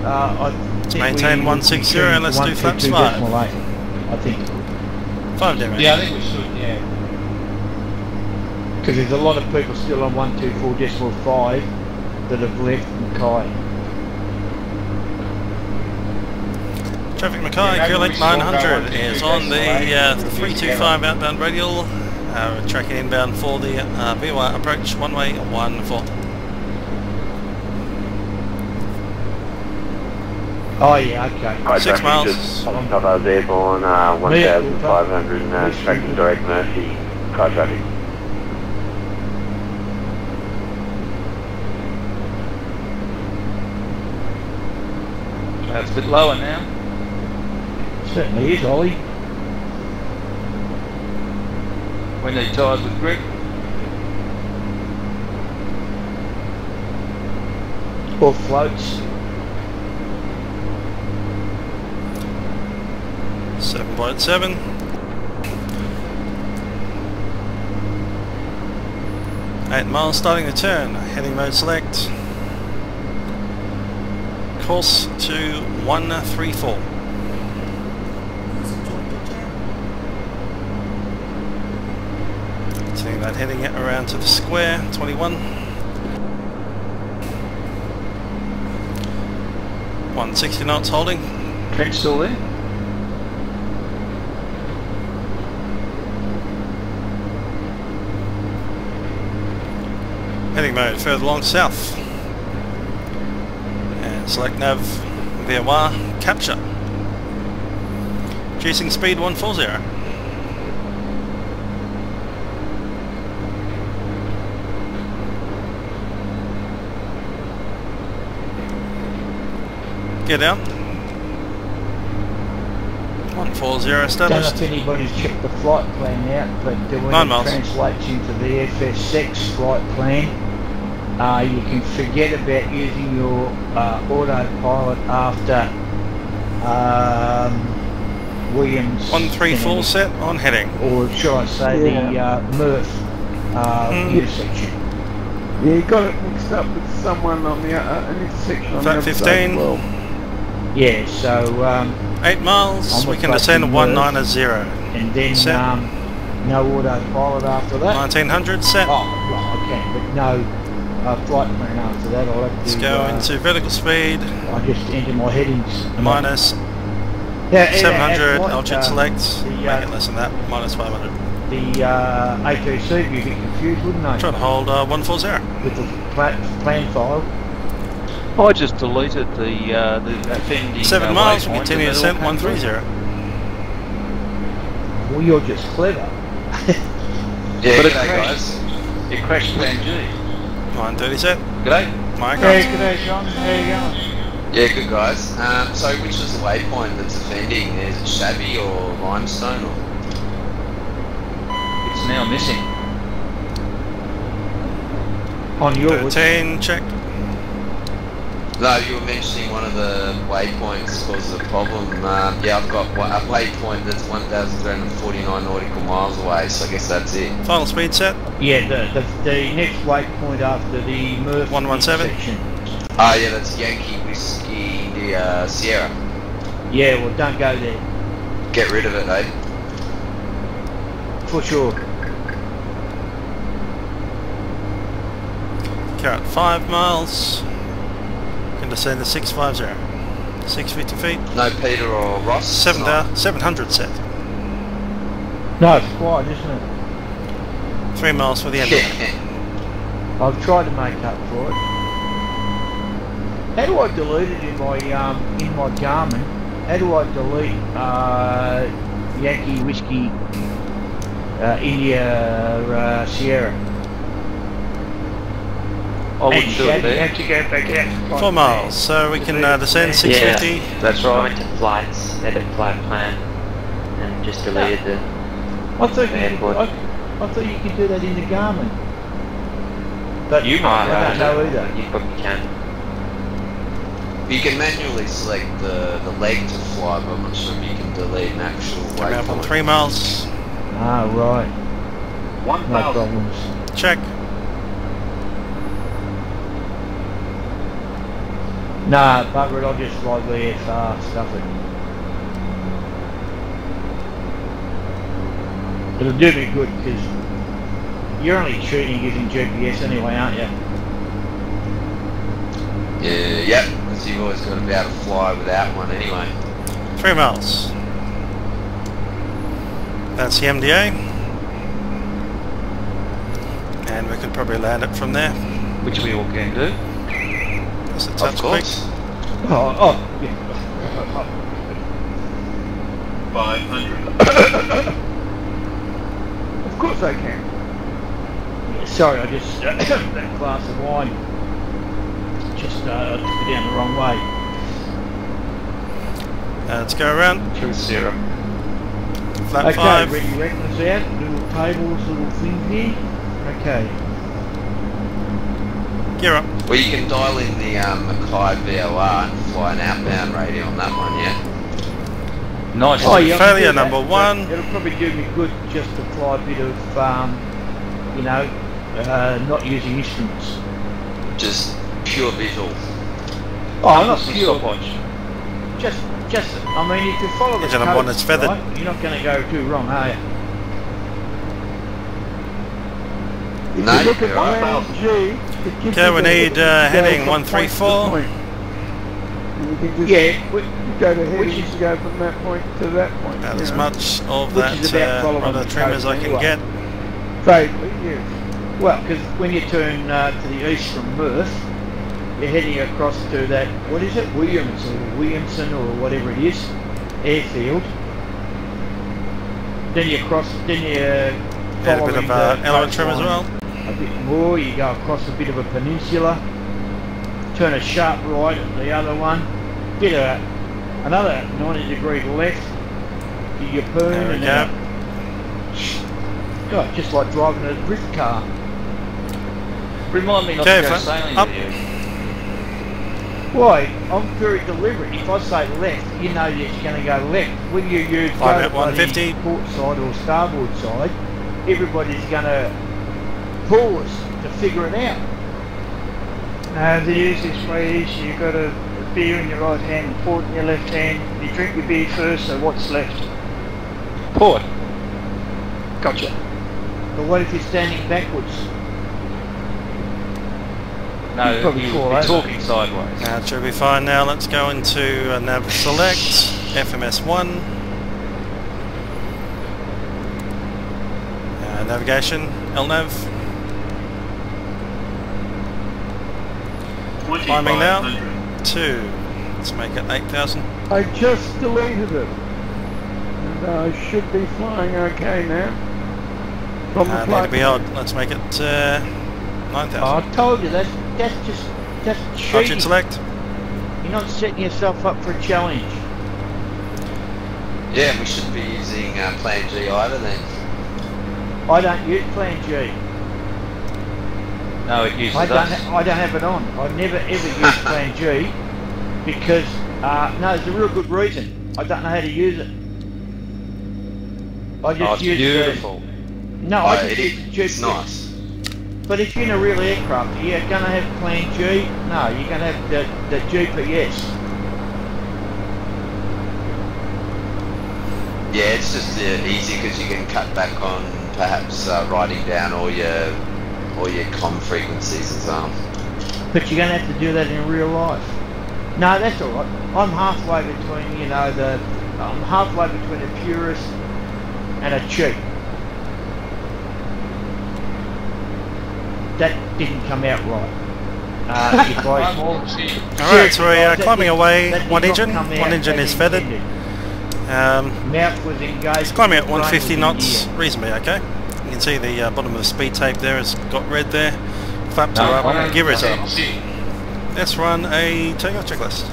I think Maintain we 160 and let's do flaps 5. 122.8, I think. 5 there, mate. Yeah, I think we should, yeah. Because there's a lot of people still on 124.5 that have left Mackay. Traffic Mackay, Yeah, maybe Curlick we should all go 900 on is to on the Decimal 325 outbound radial. We're tracking inbound for the VY approach, one way, 14. Oh yeah, okay. 6 miles. Just Papa Airborne, 1500, tracking direct Mercy, car traffic. That's a bit lower now. Certainly is, Ollie. We need tyres with grip. Or floats. 7.7. Eight miles, starting the turn. Heading mode select. Course to 134. Seeing that heading around to the square, 21. 160 knots holding. Trench still there? Heading mode further along south. And select nav VFR capture. Reducing speed 140. Get out. 140 Don't know established. if anybody's checked the flight plan out, but when 9 it miles. translates into the FS6 flight plan, you can forget about using your autopilot after Williams. 134 set on heading. Or should I say the Murph intersection. Yeah, you got it mixed up with someone on the an intersection on the Flat other 15. side as well. Yeah, so 8 miles, we can descend 190. and then Set. no autopilot after that. 1900 set. Oh, right, I can, but no flight plan after that. I'll have to Let's go into vertical speed. I'll just enter my headings. Minus Yeah, 700, altitude select, make it less than that, minus 500. The ATC would be a bit confused, wouldn't they? Try to hold 140. With the plan file. I just deleted the offending 7 miles, we continue ascent 130. Well, you're just clever. Yeah, but g'day guys. It crashed plan G. 930 set. G'day. Mike. Hey, g'day John, how you going? Yeah, good guys. So which was the waypoint that's offending? Is it Shabby or Limestone or? It's now missing. On yours. 13, check. No, you were mentioning one of the waypoints causes a problem. Yeah, I've got a waypoint that's 1,349 nautical miles away, so I guess that's it. Final speed set. Yeah, the next waypoint after the Murph 117. section. Oh yeah, that's Yankee Whiskey Sierra. Yeah, well don't go there. Get rid of it, eh? For sure. Carrot 5 miles. Can descend to 650. 650 feet. No Peter or Ross? 700 set. No, it's quiet, isn't it? 3 miles for the end. I've tried to make up for it. How do I delete it in my Garmin? How do I delete Yankee Whiskey India Sierra? I wouldn't do it You there. have to go back out. 4 miles, so we can descend 650. Yeah, That's I right. went to flights, edit flight plan, and just deleted the I thought airport. I thought you could do that in the Garmin. But You might, I don't know either. You probably can. You can manually select the leg to fly, but I'm not sure if you can delete an actual Coming up on waypoint. 3 miles. Ah, right. 1,000. No problems. Check. Nah, bugger it, I'll just fly VFR, stuff it. It'll do me good, because you're only shooting using GPS anyway, aren't you? Yeah, yep, because you've always got to be able to fly without one anyway. 3 miles. That's the MDA. And we could probably land it from there. Which we all can do. Just a Of touch quick. course. Oh, yeah. 500. Of course I can. Sorry, I just, that glass of wine, just took it down the wrong way. Let's go around. Through Sierra. Flat Okay, 5. ready reckoners out, little tables, little things here. Okay. Gear up. Well, you can dial in the Mackay VOR and fly an outbound radio on that one, yeah? Nice. Oh, yeah, I can failure do that, number but 1. It'll probably do me good just to fly a bit of, you know, not using instruments. Just pure visual. Oh, not Some pure. stopwatch. Just, I mean, if you follow the Engine on code, one is feathered. right, you're not going to go too wrong, are you? If No, you look at you're right. plan G, it gives Okay, you we the- need go heading from point to 134. point. And you can just Yeah, go to which headings is- and go from that point to that point. About you as know. much of Which is about that following rudder the trim coast as I can anyway. get. Vaguely, yes. Well, because when you turn to the east from Murph, you're heading across to that, what is it, Williamson or whatever it is, airfield. Then you cross, then you Add a follow bit of the element trim as coastline well. a bit more, you go across a bit of a peninsula, turn a sharp right at the other one, get another 90-degree left, do your poon, There we and go. then God, just like driving a drift car. Remind me not Okay, to go fine. sailing Up. with you. Why? I'm very deliberate. If I say left, you know that it's going to go left. When you use Fly at 150. port side or starboard side, everybody's going to pause to figure it out. No, the easiest way is you've got a beer in your right hand, port in your left hand. You drink your beer first, so what's left? Port. Gotcha. But what if you're standing backwards? No, You'd probably you'll fall be over. talking sideways. That should be fine now. Let's go into nav select. FMS1. Navigation, LNAV. Climbing now. 2. Let's make it 8,000. I just deleted it. And I should be flying okay now. From the Need to be odd. Let's make it 9,000. I told you, that's cheating. Altitude select. You're not setting yourself up for a challenge. Yeah, we shouldn't be using Plan G either then. I don't use Plan G. No, it uses I don't have it on. I never ever use Plan G because no, there's a real good reason. I don't know how to use it. I just use beautiful. No, I just use the GPS. It's nice. But if you're in a real aircraft, you're going to have Plan G. No, you're going to have the GPS. Yeah, it's just easy because you can cut back on perhaps writing down all your comm frequencies and so on. But you're going to have to do that in real life. No, that's all right. I'm halfway between, you know, I'm halfway between a purist and a cheat. That didn't come out right. Alright, so we're climbing away. One engine is feathered. Mouth was engaged. It's climbing at 150 knots, reasonably okay. You can see the bottom of the speed tape there has got red there. Flaps are up, gear is up. Let's run a takeoff checklist.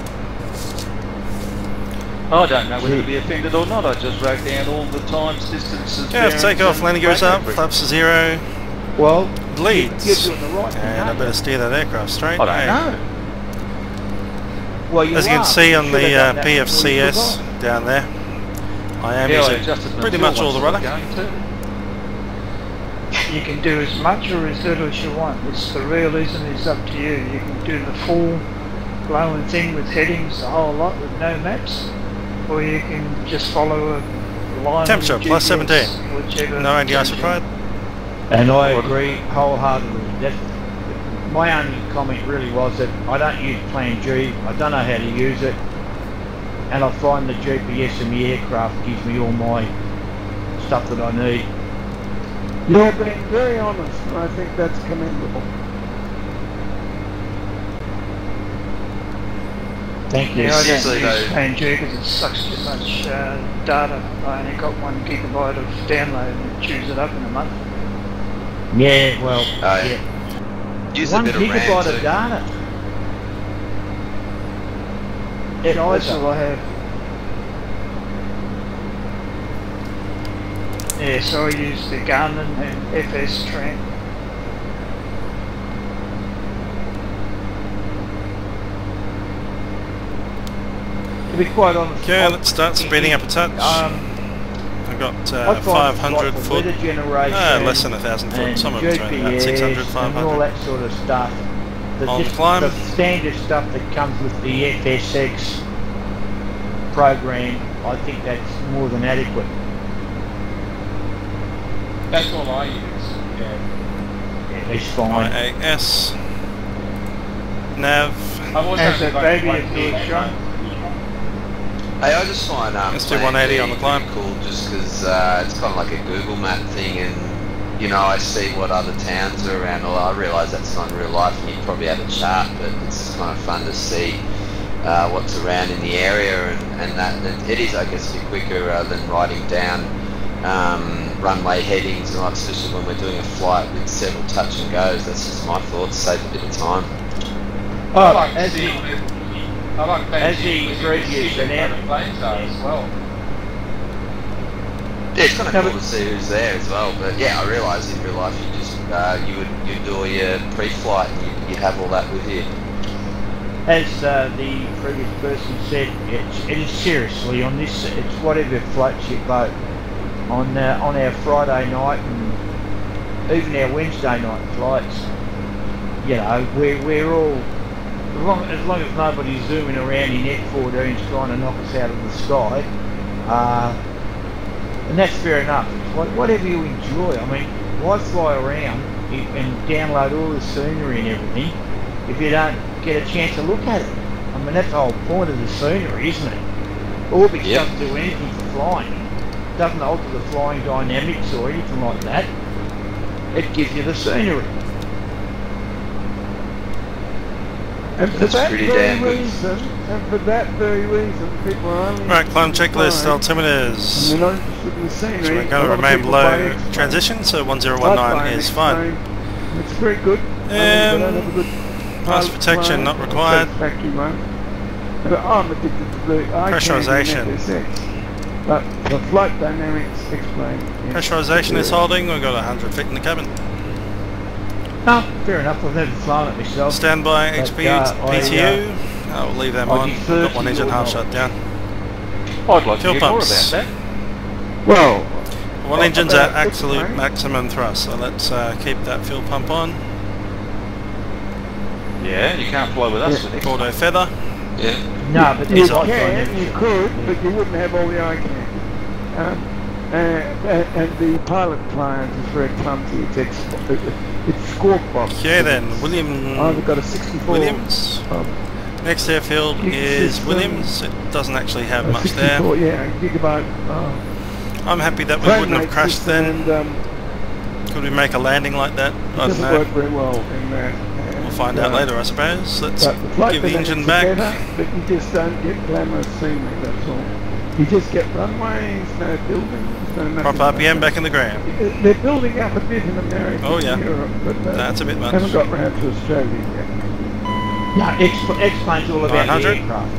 I don't know whether to be offended or not. I just wrote down all the times, distances. Yeah, takeoff, landing gear is up, flaps are 0. Well, leads. You're doing the right thing, and I better steer that aircraft straight. I don't know. Well, as you can see on the PFCS down there, I am using pretty much all the rudder. You can do as much or as little as you want. It's the realism is up to you. You can do the full blowing thing with headings, the whole lot with no maps, or you can just follow a line. Temperature GPS, plus 17. No ADIs required. And I agree wholeheartedly. My only comment really was that I don't use Plan G. I don't know how to use it, and I find the GPS in the aircraft gives me all my stuff that I need. You're being very honest, and I think that's commendable. Thank you. Yeah, I don't use Plan G because it sucks too much data. I only got 1 gigabyte of download and chews it up in a month. Yeah, well, yeah. Use 1 a bit gigabyte of of data. That's all I have. Yeah, so I use the Garmin and FS Tran. To be quite honest. Okay, let's start speeding up a touch. I've got 500 foot, less than 1,000 foot, somewhere between about 600, 500. And all that sort of stuff. On the climb. The standard stuff that comes with the FSX program, I think that's more than adequate. That's all I use, yeah. It's fine. IAS, nav. I've also Has that got baby one a gig, shot? Hey, I just find let's do 180 on the climb. Cool, just because it's kind of like a Google Map thing, and you know I see what other towns are around. Well, I realise that's not in real life, and you probably have a chart, but it's kind of fun to see what's around in the area, and that it is, I guess, a bit quicker than writing down runway headings, and like, especially when we're doing a flight with several touch and goes. That's just my thoughts. Save a bit of time. I like the previous planes are as well. Yeah, it's kind of cool to see who's there as well. But yeah, I realise in real life you just you'd do all your pre-flight and you'd have all that with you. As the previous person said, it is seriously on this. It's whatever floats your boat. On our Friday night and even our Wednesday night flights, you know, we're all as long as nobody's zooming around in F-14s trying to knock us out of the sky, and that's fair enough. It's whatever you enjoy. I mean, why fly around and download all the scenery and everything if you don't get a chance to look at it? I mean, that's the whole point of the scenery, isn't it? Orbix doesn't do anything for flying. It doesn't alter the flying dynamics or anything like that. It gives you the scenery. And for that very reason, people are only... Right, climb checklist, altimeters. And they're not interested in the scenery. So we're going to remain below transition, so 1019 is fine. It's very good. Mass protection not required. Factory run. I'm addicted to the pressurization. But the flight dynamics explain. Pressurization is holding, we've got 100 feet in the cabin. No, fair enough, I've never flown it myself. Standby PTU. I'll leave them on. I've got one engine half shut down. I'd like to fuel hear pumps. more about that. Well, one engine's at absolute maximum thrust, so let's keep that fuel pump on. Yeah, you can't fly with us. Auto feather. Yeah. No, but you could, but you wouldn't have all the ICANN. And the pilot client is very clumsy. It's squawk box. Okay then, Williams. I've got a 64. Williams. Next airfield is Williams. It doesn't actually have much there. Yeah, gigabyte. I'm happy that we wouldn't have crashed then. Could we make a landing like that? I don't doesn't know. work very well in that. We'll find out later, I suppose. Let's give the engine back. But you just don't get glamorous scenery, that's all. You just get runways, no buildings, no nothing. Prop RPM back in the ground. They're building up a bit in America, oh yeah, Europe, but that's a bit much. Haven't got round to Australia yet. No, explains all about the aircraft.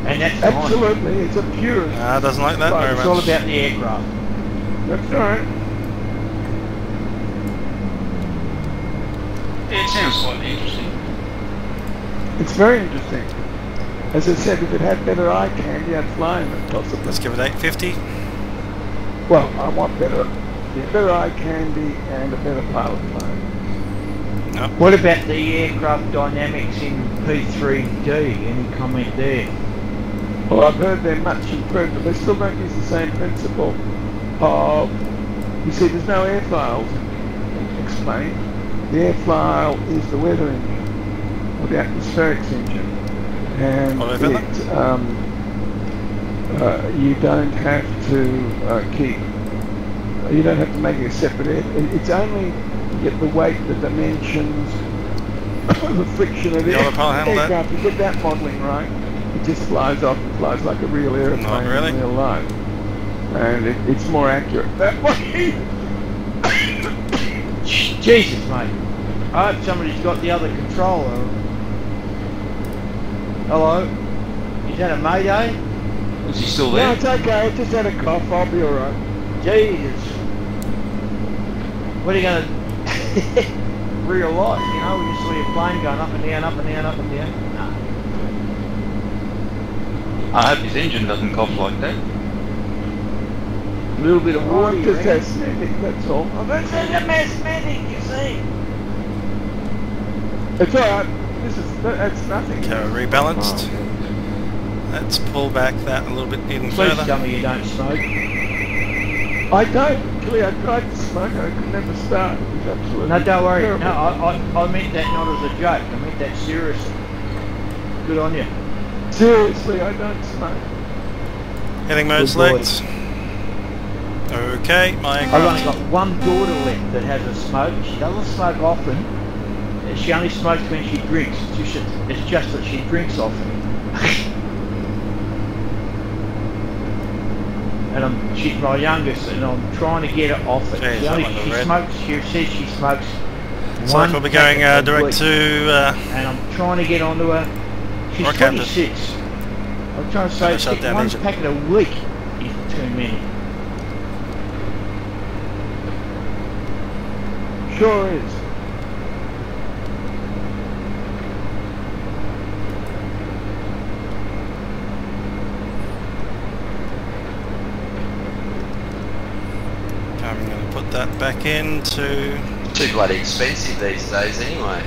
And that's absolutely, it's a pure. Doesn't like that very much. It's all about the aircraft. That's right. It sounds slightly interesting. It's very interesting. As I said, if it had better eye candy, I'd fly in it possibly. Let's give it 850. Well, I want better eye candy and a better pilot plane. Nope. What about the aircraft dynamics in P3D? Any comment there? Well, I've heard they're much improved, but they still don't use the same principle of, you see, there's no airfiles explained. The airfile is the weather engine, or the atmospherics engine. And you don't have to you don't have to make it a separate it's only you get the weight, the dimensions, the friction of the aircraft. You get that modelling right, it just flies off and flies like a real airplane in real life. And it's more accurate that way. Jesus, mate. I hope somebody's got the other controller. Hello? Is that a Mayday? Is he still there? No, it's okay. I just had a cough. I'll be alright. Jesus. What are you going to... real life, you know? We just saw your plane going up and down, up and down, up and down. No. I hope his engine doesn't cough like that. A little bit of water. Just asthmatic, that's all. Oh, that's asthmatic, you see. It's alright. That's nothing. Okay, rebalanced. Let's pull back that a little bit even further. Please tell me you don't smoke. I don't. Actually, I tried to smoke. I could never start. It was absolutely no, don't worry. terrible. No, I meant that not as a joke. I meant that seriously. Good on you. Seriously, I don't smoke. Heading mode select. Okay, my aircraft. I've only got one daughter left that has a smoke. She doesn't smoke often. She only smokes when she drinks. It's just that she drinks often. And she's my youngest, and I'm trying to get her off it. Jeez, She says she smokes. So we'll be going direct to. And I'm trying to get onto her. She's 26. I'm trying to say one packet a week is too many. Sure is. I'm going to put that back into... Too bloody expensive these days anyway.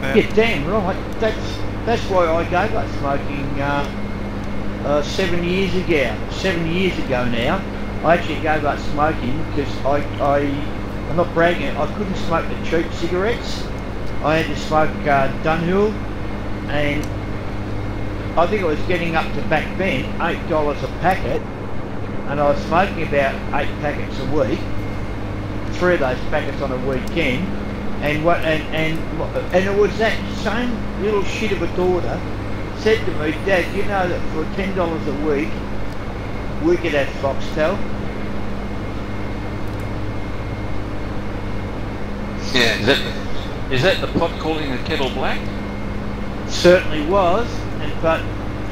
Yeah, damn right. That's why I gave up smoking 7 years ago. 7 years ago now. I actually gave up smoking because I'm not bragging, I couldn't smoke the cheap cigarettes. I had to smoke Dunhill, and I think it was getting up to back then $8 a packet, and I was smoking about 8 packets a week, 3 of those packets on a weekend, and it was that same little shit of a daughter said to me, Dad, you know that for $10 a week we could have Foxtel. Yeah, is that the pot calling the kettle black? Certainly was, but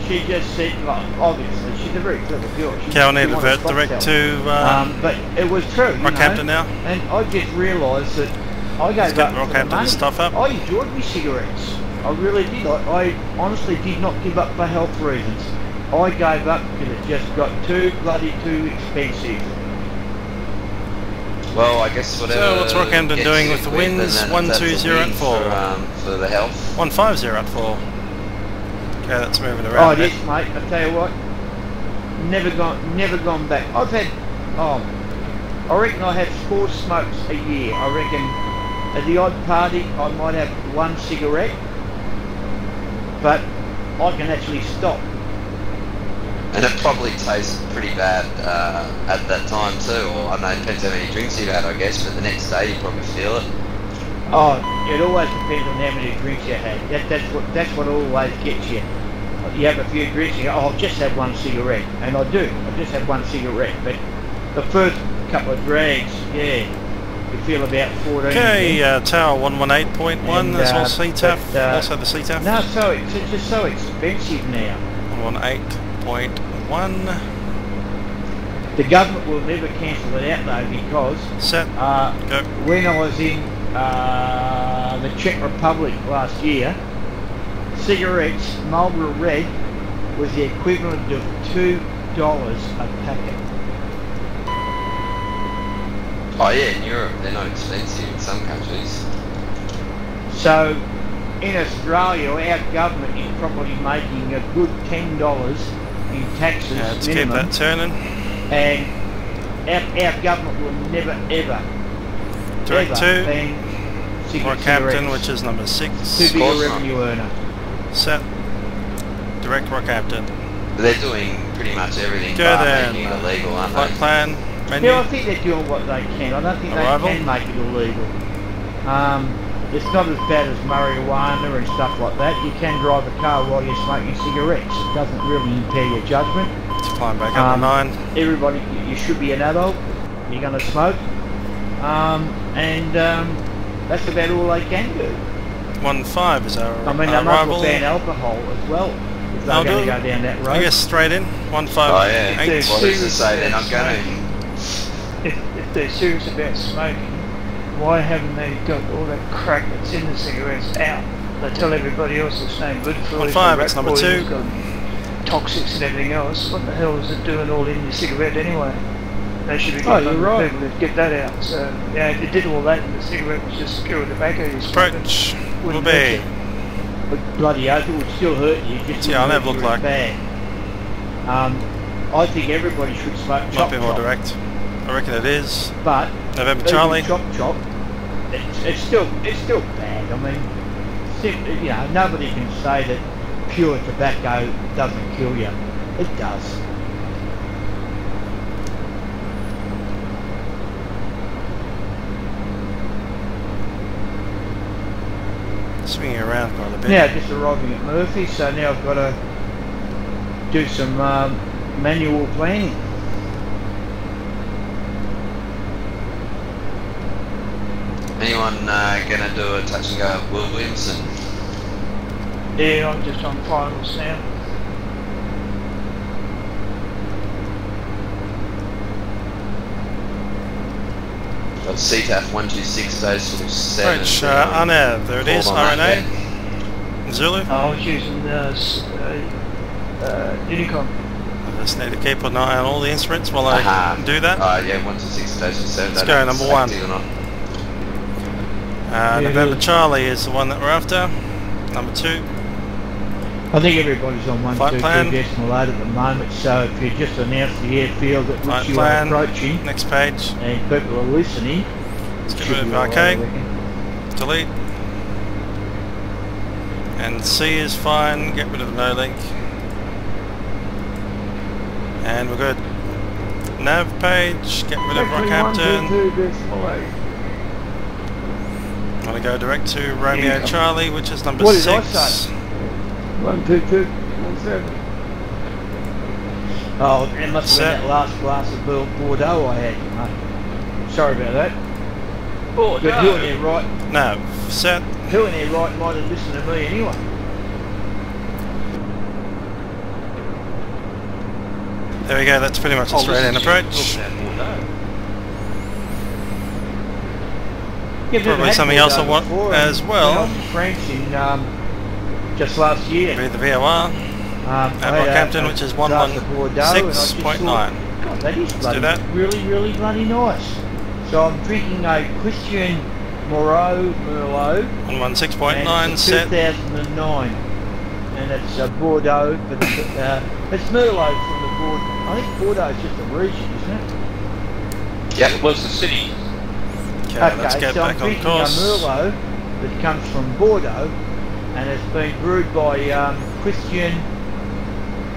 she just said, like, obviously she's a very clever girl. Okay, I'll need to revert direct to but it was true, Rockhampton now. And I just realised that I gave up for the money. Stuff up. I enjoyed my cigarettes. I really did. I honestly did not give up for health reasons. I gave up because it just got too expensive. Well, I guess whatever. So what's Rockhampton doing with the winds? 120 at 4. For the health. 150 at 4. Okay, that's moving around. Oh, yes, mate. I tell you what, never gone back. I reckon I have 4 smokes a year. I reckon at the odd party I might have 1 cigarette, but I can actually stop. And it probably tastes pretty bad at that time too, or I don't know, it depends how many drinks you've had, I guess, but the next day you probably feel it. Oh, it always depends on how many drinks you had. That's what always gets you. You have a few drinks, you go, oh, I'll just have 1 cigarette, and I do. I just have 1 cigarette, but the first couple of drags, yeah, you feel about 14. Okay, Tower 118.1. There's all CTAF. Also the CTAF. No, it's just so expensive now. 118.1. The government will never cancel it out though, because go. When I was in the Czech Republic last year, cigarettes, Marlboro Red, was the equivalent of $2 a packet. Oh yeah, in Europe they're not expensive in some countries. So in Australia, our government is probably making a good $10 in taxes let's minimum. keep that turning. And our government will never ever direct to Rockhampton, which is number 6. Too big a revenue earner. Set. Direct Rockhampton. They're doing pretty much everything. Go there. Making it illegal, aren't Flight they? plan. Menu. Yeah, I think they're doing what they can. I don't think Arrival. they can make it illegal. It's not as bad as marijuana and stuff like that. You can drive a car while you're smoking cigarettes. It doesn't really impair your judgment. It's flying back up to 9. Everybody, you should be an adult. You're going to smoke. That's about all they can do. 15 is our I mean, they might arrival. well ban alcohol as well if they're going to go down that road. I guess straight in. 15. Oh yeah. What does it say then? I'm going to. If they're serious about smoking, why haven't they got all that crack that's in the cigarettes out? They tell everybody else it's no good for you. 15, it's number 2. Toxics and everything else. What the hell is it doing all in your cigarette anyway? They should be getting right. people to get that out. So yeah, if you did all that and the cigarette was just pure tobacco, approach will be. But bloody oath, it would still hurt you. Just I'll never look like bad. I think everybody should smoke chop. Might be more direct. I reckon it is. But November Charlie. Chop. It's still bad. I mean, you know, nobody can say that pure tobacco doesn't kill you. It does. Swinging around quite a bit. Now just arriving at Murphy, so now I've got to do some manual planning. Anyone gonna do a touch and go at Williamson? Yeah, I'm just on finals now. Got CTAF 126 days till 7. Approach Arnav, there it is, RNA. Zulu. I was using the Unicom. I just need to keep an eye on all the instruments while I do that. Yeah, 126 days till 7. Let's go, number 1. November Charlie is the one that we're after. Number 2. I think everybody's on 122 plan. decimal 8 at the moment, so if you just announce the airfield at which you are approaching, next page, and people are listening, let's get rid of RK, delete, and C is fine, get rid of no link, And we're good. Nav page, get rid of Rockhampton. I'm going to go direct to Romeo Charlie, which is number 6. What did I say? 12217. Oh, it must have been that last glass of Bordeaux I had, mate. Sorry about that. But who in there right? Nav set. Who in there right might have listened to me anyway? There we go, that's pretty much a straight-in approach. Yeah, probably something else I want as well. France in just last year. Be the VOR at Rockhampton, which is 116.9. That is Let's do that. really bloody nice. So I'm drinking a Christian Merlot 116.9 set. 2009, and it's Bordeaux, but it's Merlot from the Bordeaux. I think Bordeaux is just a region, isn't it? Yeah, it was the city. Okay, let's get so back on course. I'm drinking a Merlot that comes from Bordeaux, and it's been brewed by Christian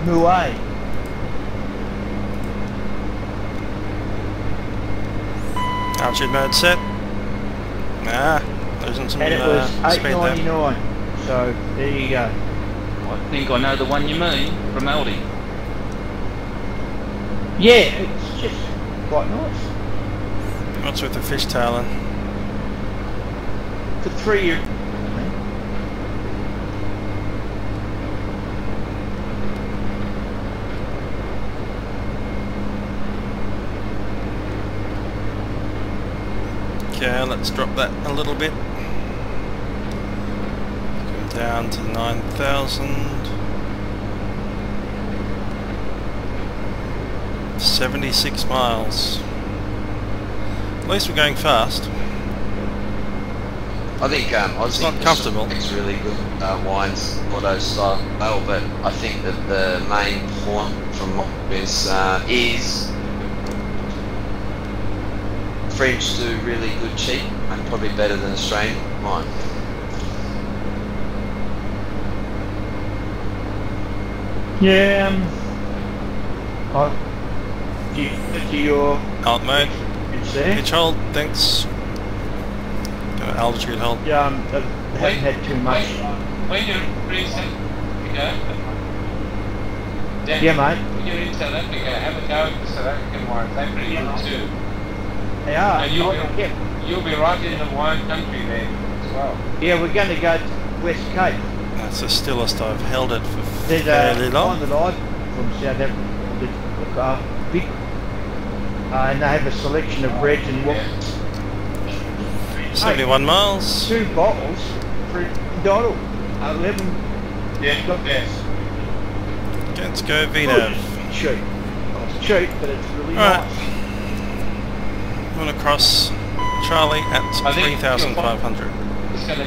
Mouet. Altitude mode set. Losing some and it was speed there. $8.99. So there you go. I think I know the one you mean from Aldi. Yeah, it's just quite nice. What's with the fishtailing? For 3 years. Okay, let's drop that a little bit. Go down to 9,000. 76 miles. At least we're going fast. I think it's not comfortable. It's really good wines, Bordeaux style, but I think that the main point from this is French do really good cheap and probably better than Australian wine. Yeah. To your alt mode. It's there. Pitch hold, thanks. Go altitude hold. Yeah, I haven't had too much. When you're in South Africa, yeah, mate. When you're in South Africa, have a go at the South African wines. They're pretty good too. They are. And you'll be right in the wine country there as well. Yeah, we're going to go to West Cape. That's the stillest I've held it for There's fairly long. There's a line from South Africa, big, and they have a selection of reds and whites. 71 miles. 2 bottles for $1. 11. Yes. Let's go VNAV. Cheap. Well, it's cheap, but it's really Alright. nice. I'm going to cross Charlie at 3,500. It's going to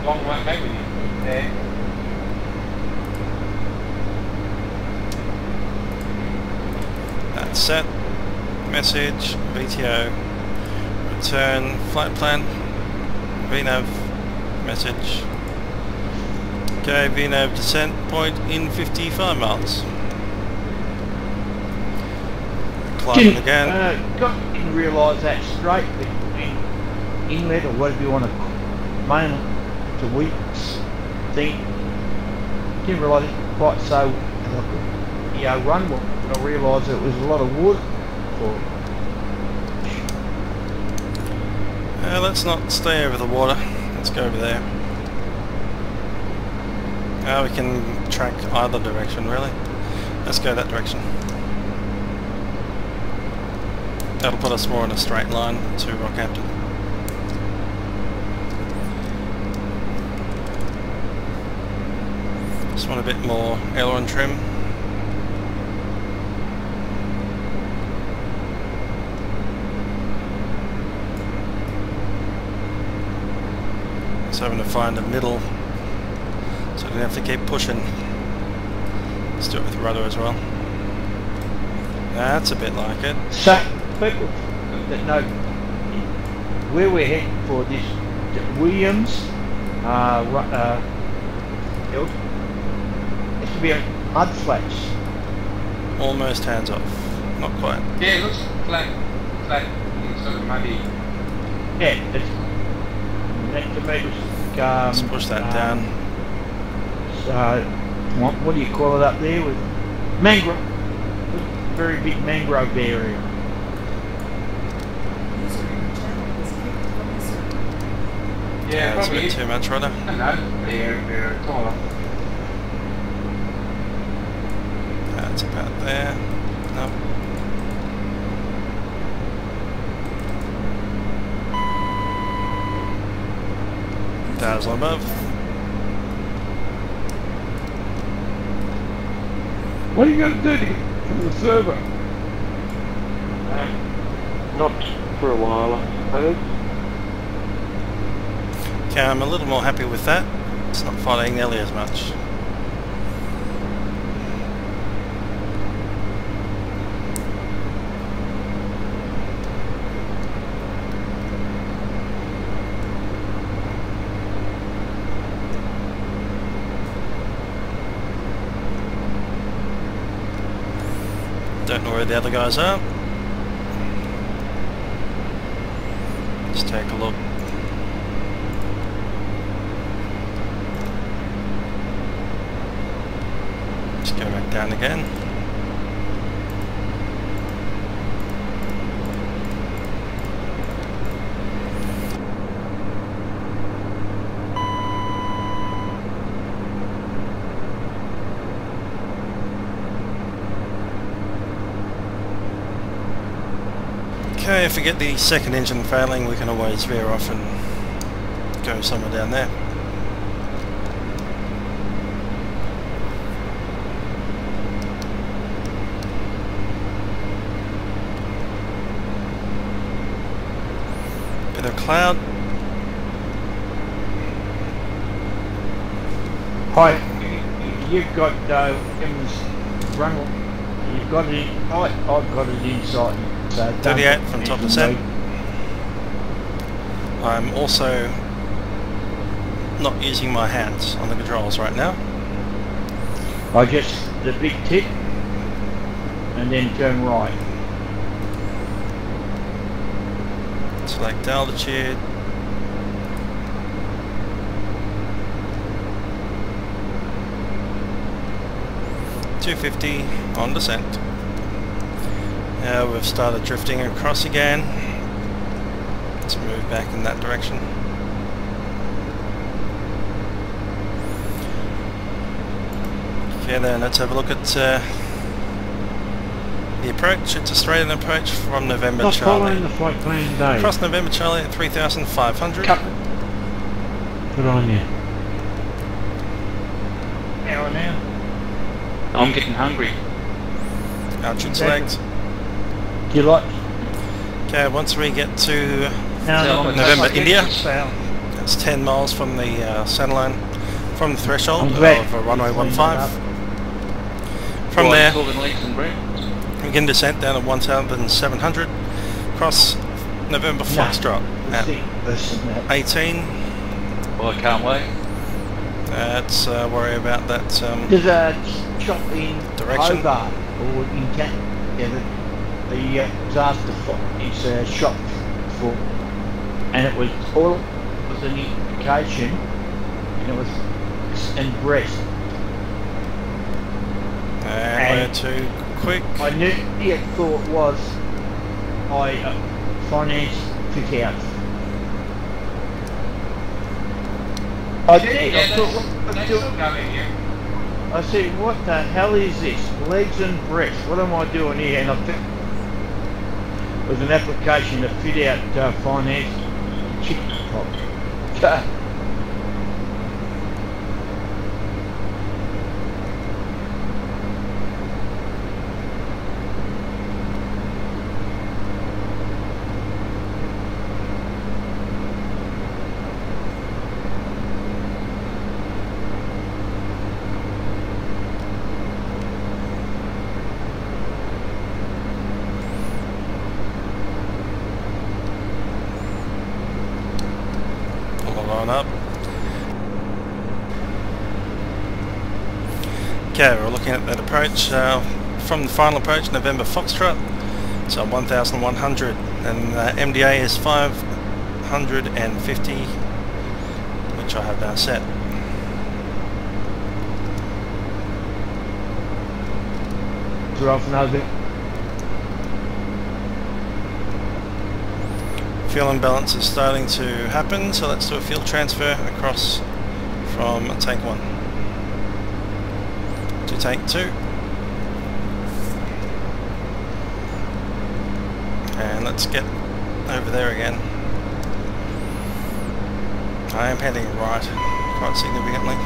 long way back with you. There. That's set. Message. VTO. Return. Flight plan. VNAV. Message. Okay, VNAV descent point in 55 miles. Climbing again. Didn't realise that straight between inlet or whatever you want to main to weeks thing. Didn't realise it quite so run well. I realised it was a lot of wood for. Let's not stay over the water. Let's go over there. We can track either direction really. Let's go that direction. That'll put us more in a straight line to Rockhampton. Just want a bit more aileron trim. Just having to find a middle so I don't have to keep pushing. Let's do it with rudder as well. That's a bit like it. So, people that know where we're heading for this Williams field, it should be a mud flats. almost hands off. Not quite. Yeah, it looks flat, sort of muddy. Yeah, it's next to me. Let's push that down. So, what do you call it up there with mangrove? Very big mangrove area. Yeah, that's a probably bit too much, Rodder. No, they're taller. That's about there. No. Dazzle above. What are you going to do to get from the server? Not for a while, I suppose. Okay, I'm a little more happy with that. It's not fighting nearly as much. Don't know where the other guys are. Let's take a look. Just go back down again. Okay, if we get the second engine failing, we can always veer off and go somewhere down there. Bit of cloud. Hi, you've got Tim's runway. You've got it. I've got it inside. So 38 from top to set. I'm also not using my hands on the controls right now. I just the big tip and then turn right. Select altitude. .250 on descent. Now we've started drifting across again. Let's move back in that direction. Okay then, let's have a look at the approach. It's a straight-in approach from November Not Charlie. following the flight plan, Dave. Across November Charlie at 3,500. Good on you. Hour now. I'm getting hungry. Altitude select. Do you like? Okay, once we get to No, November India, South. that's 10 miles from the centerline, from the threshold of runway 15. From there, we can descent down to 1,700, cross November Foxtrot at 18. Well, I can't wait. Let's worry about that There's a shop in direction. Hobart or in Kent. Yeah, the disaster is a shop for, and it was all was an indication, and it was and breast. And we're too quick. I knew the thought was finance fit out. I did. I thought, what do I said, what the hell is this? Legs and breast. What am I doing here? And I think it was an application to fit out finance chicken pop. Up. Okay, we're looking at that approach. from the final approach, November Foxtrot, so 1100, and MDA is 550, which I have now set. Fuel imbalance is starting to happen, so let's do a fuel transfer across from tank 1 to tank 2. And let's get over there again. I am heading right quite significantly.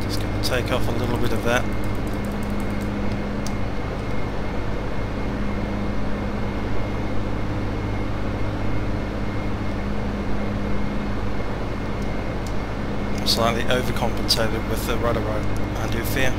Just going to take off a little bit of that. Slightly overcompensated with the rudder right, I do fear.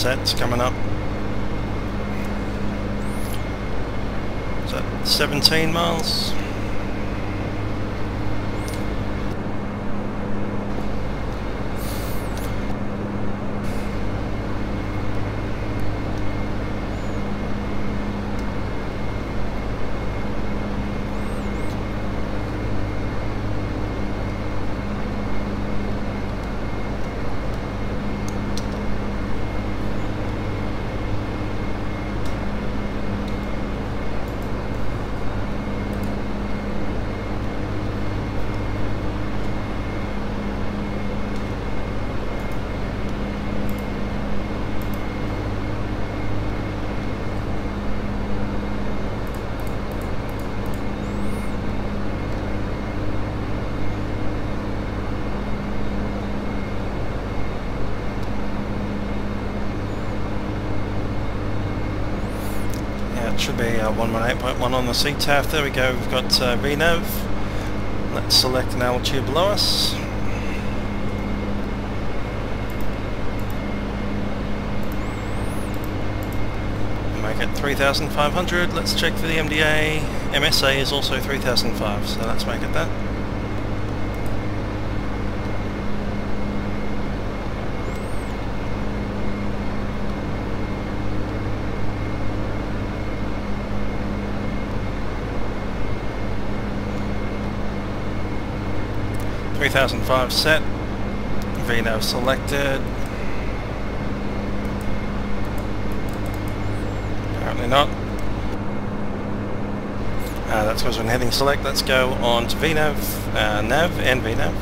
That's coming up. Is that 17 miles? Should be 118.1 on the CTAF. There we go, we've got VNAV. Let's select an altitude below us. Make it 3,500. Let's check for the MDA. MSA is also 3,500, so let's make it that. $3,500 set, VNAV selected, apparently not, that's because when heading select. Let's go on to VNAV, nav and VNAV.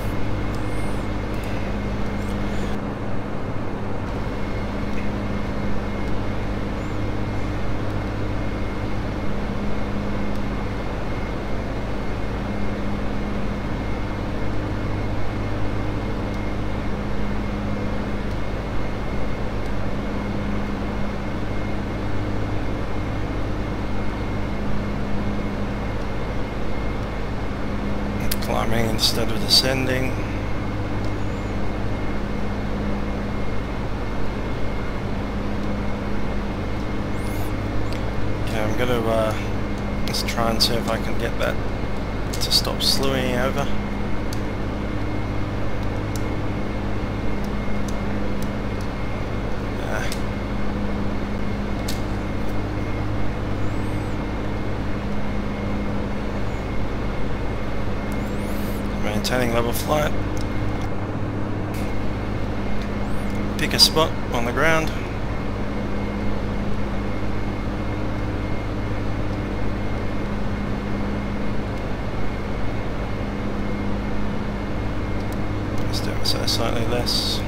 Climbing instead of descending. Okay, I'm going to just try and see if I can get that to stop slewing over. Maintaining level flight. Pick a spot on the ground. Just ever so slightly less.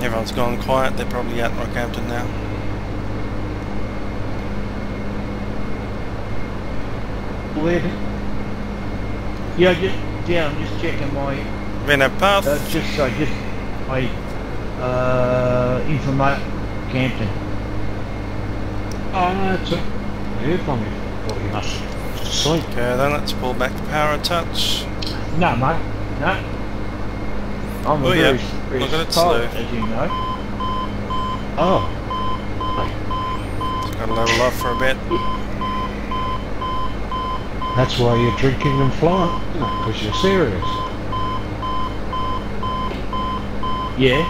Everyone's gone quiet, they're probably at Rockhampton now. Where? Yeah, I'm just checking my... Reno path? Informate Campton. Oh no, it's here from you. Well, you must sleep. Okay, then let's pull back the power a touch. No, mate, no. I'm oh very, yeah, very look at it tired, slow. as you know. Oh. Just gotta level off for a bit. That's why you're drinking and flying, because you're serious. Yeah.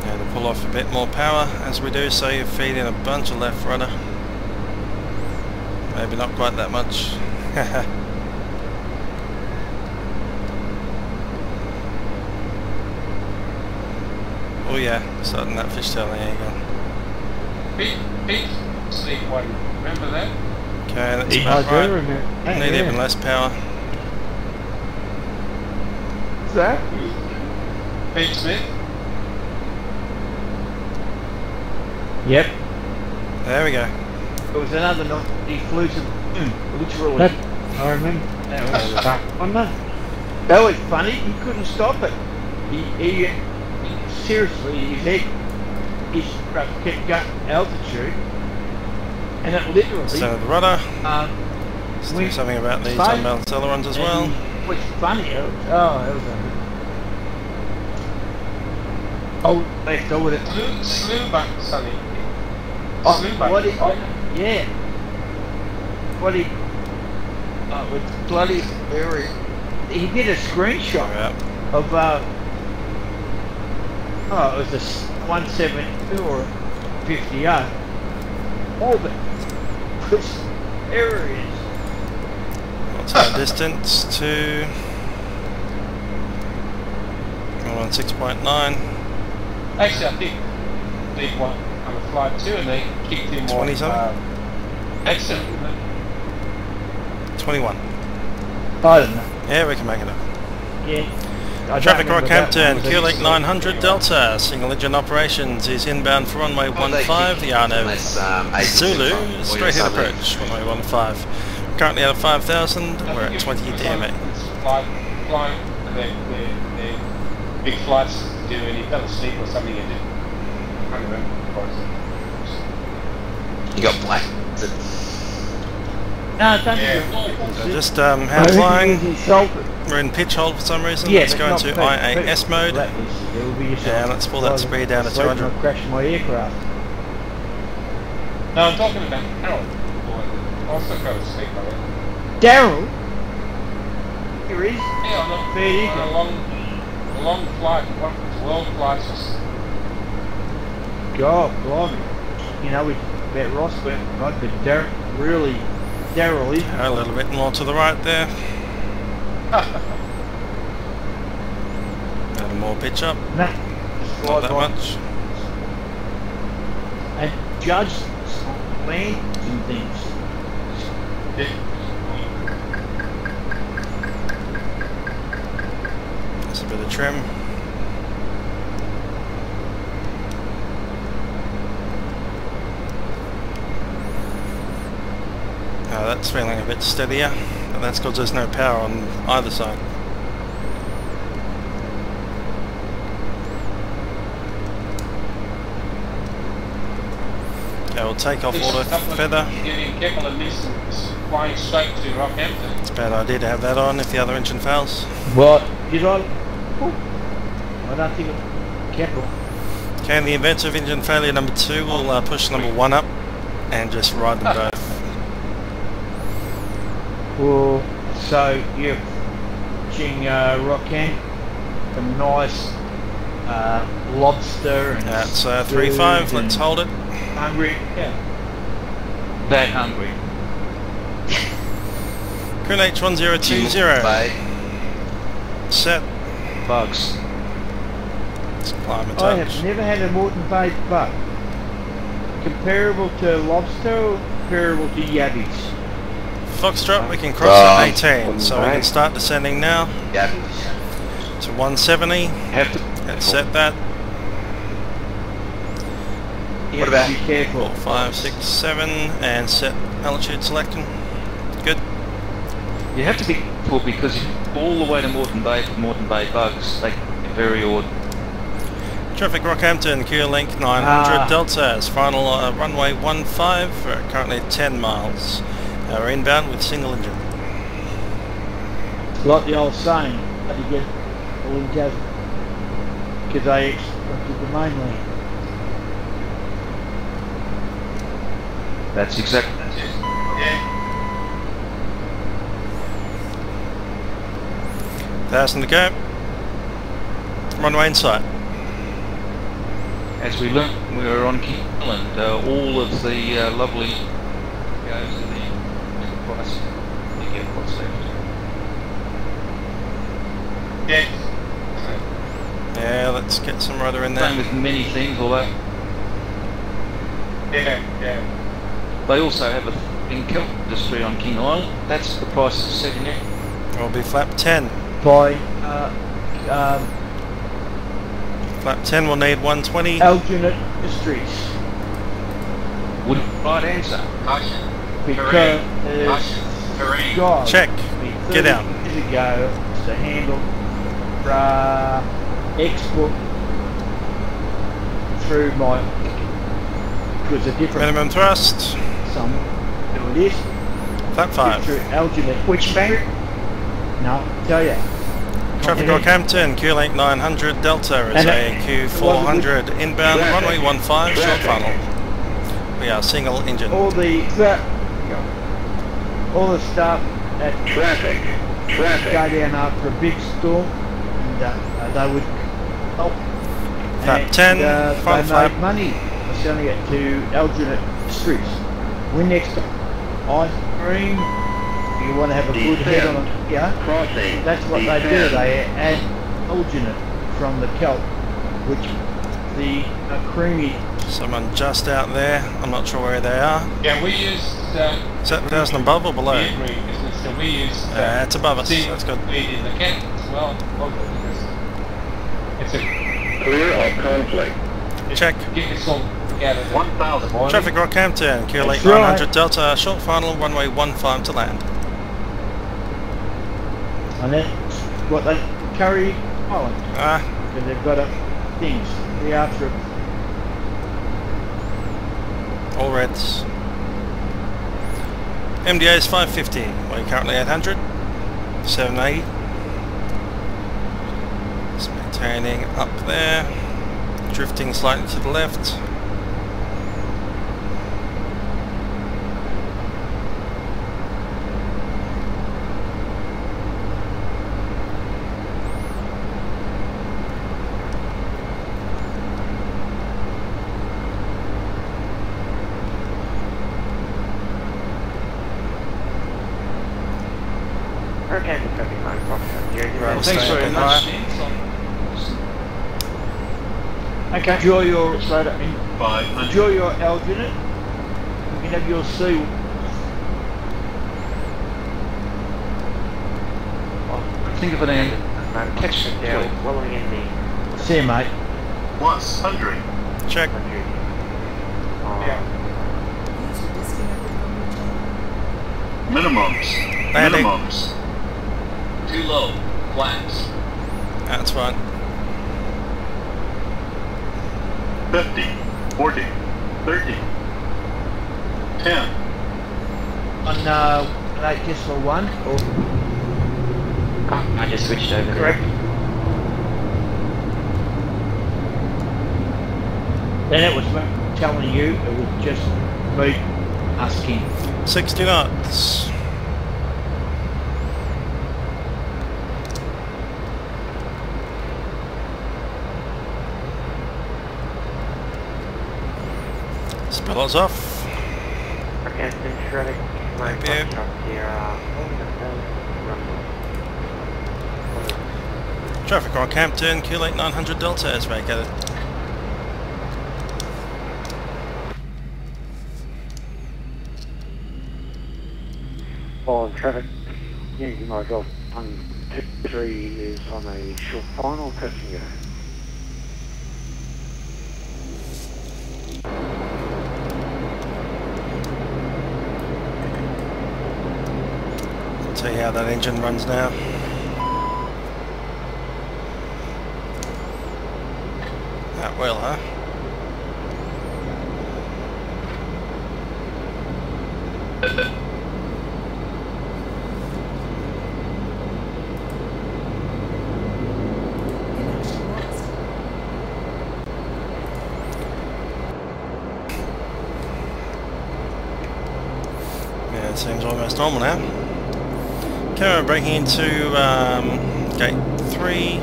Yeah, to pull off a bit more power as we do so, you're feeding a bunch of left rudder. Maybe not quite that much. Oh yeah, starting that fishtail there again. Big sleep one, remember that? Okay, that's about right. Need even less power. What's that? Pete Smith? Yep. There we go. It was another night he flew to literally. That, I remember. That was back on that. That was funny, he couldn't stop it. He seriously, his head, his kept going altitude, and it literally... So the rudder. Let's do something about these unbalanced ailerons as well. What's funny, that was left over it. Slew back, Sonny. Slew back. Yeah. What he... with bloody... He did a screenshot of... it was a 172 or 58. Oh, but this area is... What's our distance to... We're on 6.9. Actually, I think they won on a flight too, and they kicked him 20 something? Excellent, isn't it? 21. I don't know. Yeah, we can make it up. Yeah. Traffic Rockhampton, QLink 900 Delta, single engine operations is inbound for runway 15, Yarno, Zulu, straight in approach, runway 15. Currently at 5,000, we're at 20 DMA. Flying, the big flights to do, and he fell asleep or something, and didn't. I can't remember. You got black. No, don't So just hand flying. We're in pitch hold for some reason. Yeah, let's go into IAS mode. And let's pull that speed down to 200. Crash my aircraft. No, I'm talking about Harold. Also fell asleep, by the way. Daryl? Here he is? Yeah, on a long flight, one of the world flights. God, blimey. You know, we about Ross went right, but Daryl really... Daryl is... A little bit more to the right there. A little more pitch up. Nah. Not that much. And judge lands and things. That's a bit of trim. That's feeling a bit steadier, but that's because there's no power on either side. Okay, we'll take off auto feather. Getting careful of this and flying straight to Rockhampton. It's a bad idea to have that on if the other engine fails. What? Did I? I don't think it's careful. Okay, in the event of engine failure number 2, we'll push number 1 up and just ride them both. Well, so you're pushing Rockhampton, some nice lobster and that's 3-5, let's hold it. Hungry, yeah. That hungry. Coon H1020. Set. Bugs. I have never had a Moreton Bay bug. Comparable to lobster or comparable to yabbies? Foxtrot, we can cross at 18, so we can start descending now. Yabbies. To 170. Let's set that. What about? Be careful. 4, 5, 6, 7, and set altitude selecting. Good. You have to be careful because all the way to Moreton Bay for Moreton Bay bugs, they get very odd. Traffic Rockhampton, Q-Link 900 Delta is final runway 15, currently 10 miles. We're inbound with single engine. Like the old saying, how do you get all in gas? Because they expected the mainland. That's exactly it. Yeah. 1,000 to go. Runway in sight. As we learned when we were on King Island, all of the lovely goes to the price. You get what's left. Yes. Yeah, let's get some rudder in there. Same with many things, although Yeah. they also have a in kelp industry on King Island. That's the price of setting it. We'll be flap 10. By flap 10 will need 120. alternate streets. Right answer. Because guys Check. Get out. Years ago to handle export through my was a different Minimum thrust. some do this. Flap 5. Through alternate. Which bank? No, tell ya. Traffic Rockhampton, Q-Link 900 Delta is a Q400 inbound runway 15 short funnel. We are single engine. All the stuff at Traffic. go down after a big storm, and they would help. Flap 10, front they flap. made money selling it to alternate streets. When next ice cream, you want to have a good head on it, yeah? Crossing. That's what they do. They add alternate from the kelp, which the creamy. Someone just out there. I'm not sure where they are. Yeah, we use. Is that 1,000 above or below? So we use. It's above us. That's good. We in the camp as well. It's a Clear of conflict. Check. Get this all together. 1,000. Traffic Rockhampton, Q-Link 900 Delta, short final, runway 15 to land. And that's what they carry Island. Because they've got things. The after all reds. MDA is 550. We're currently at 100. 780. Just maintaining up there. Drifting slightly to the left. Thanks very much. Okay. Enjoy your enjoy your alternate. You can have your sea. Think of an end. Catch it. See you, mate. 100. Check. Minimums. Landing. Minimums. Too low. Flaps. That's fine. 50. 40. 30. 10. On Tesla 1? Or? Oh, I just switched over. Correct. Then it was telling you, it was just me asking. 60 knots. Spillers off. Okay, it's been shredded. Thank you. Traffic on Campton, Q8 900 Delta has vacated. On traffic, Yankee Mike Golf 123 is on a short final, testing go. See how that engine runs now. That well, huh? Yeah, it seems almost normal now. Okay, we're breaking into gate 3.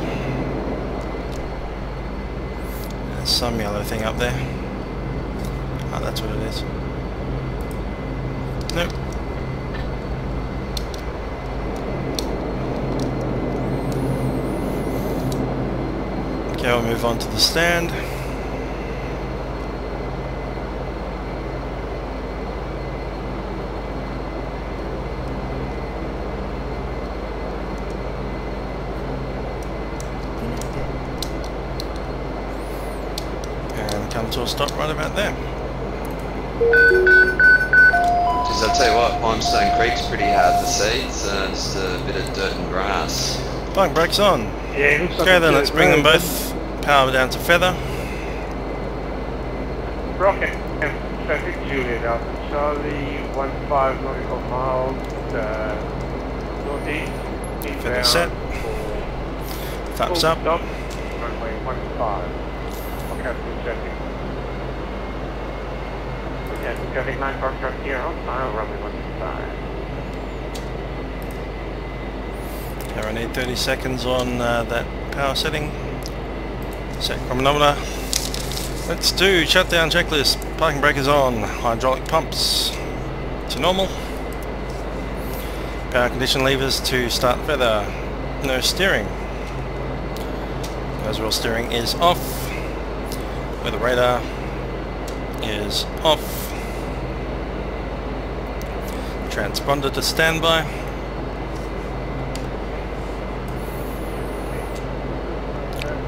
There's some yellow thing up there. Oh, that's what it is. Nope. Okay, we'll move on to the stand. Come to a stop right about there. Geez, I'll tell you what, Limestone Creek's pretty hard to see. It's just a bit of dirt and grass. Parking brakes on. Yeah, it looks like okay, then let's bring them both power down to feather. Rocket, traffic Juliet out Charlie, 15 nautical miles, northeast, Feather set. Flaps up. Stop, runway 15. Captain traffic. Majestic traffic 94.0, final runway 15. Okay, I need 30 seconds on that power setting. Set chronometer. Let's do shutdown checklist. Parking brake is on. Hydraulic pumps to normal. Power condition levers to start feather. No steering. Overall steering is off. Weather radar is off. Transponder to standby.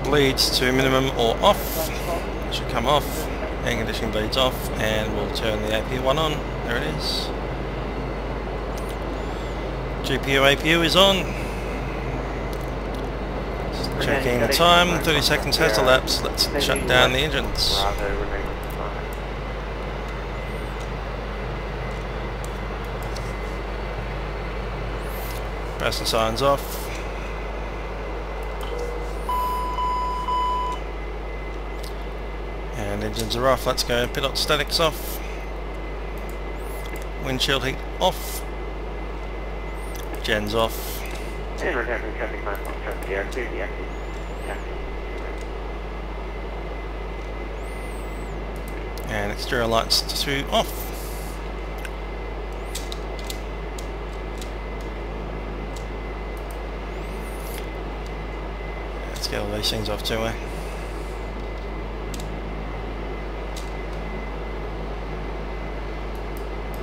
Bleeds to minimum or off. Should come off. Air conditioning bleeds off, and we'll turn the APU1 on. There it is. GPU APU is on. Checking the time, 30 seconds has elapsed. Let's shut down the engines. Passenger signs off. And engines are off. Let's go. Pitot statics off. Windshield heat off. Gens off. And we're having traffic miles on traffic air, clear the exit. And exterior lights to off. Let's get all these things off too, eh?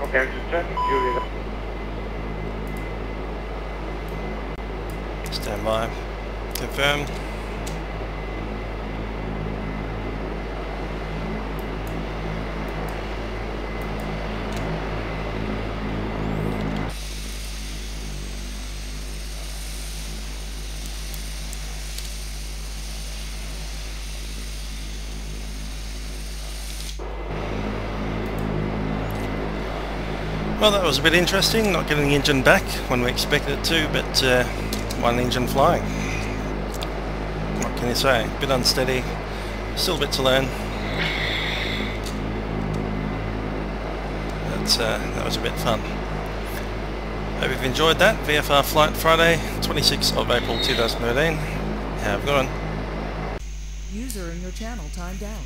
Okay, just traffic, Juliet. Stand by. Confirm. Well, that was a bit interesting, not getting the engine back when we expected it to, but one engine flying. What can you say? A bit unsteady, still a bit to learn. But that was a bit fun. Hope you've enjoyed that. VFR Flight Friday, 26th of April 2013. Have a good one. User in your channel timed out.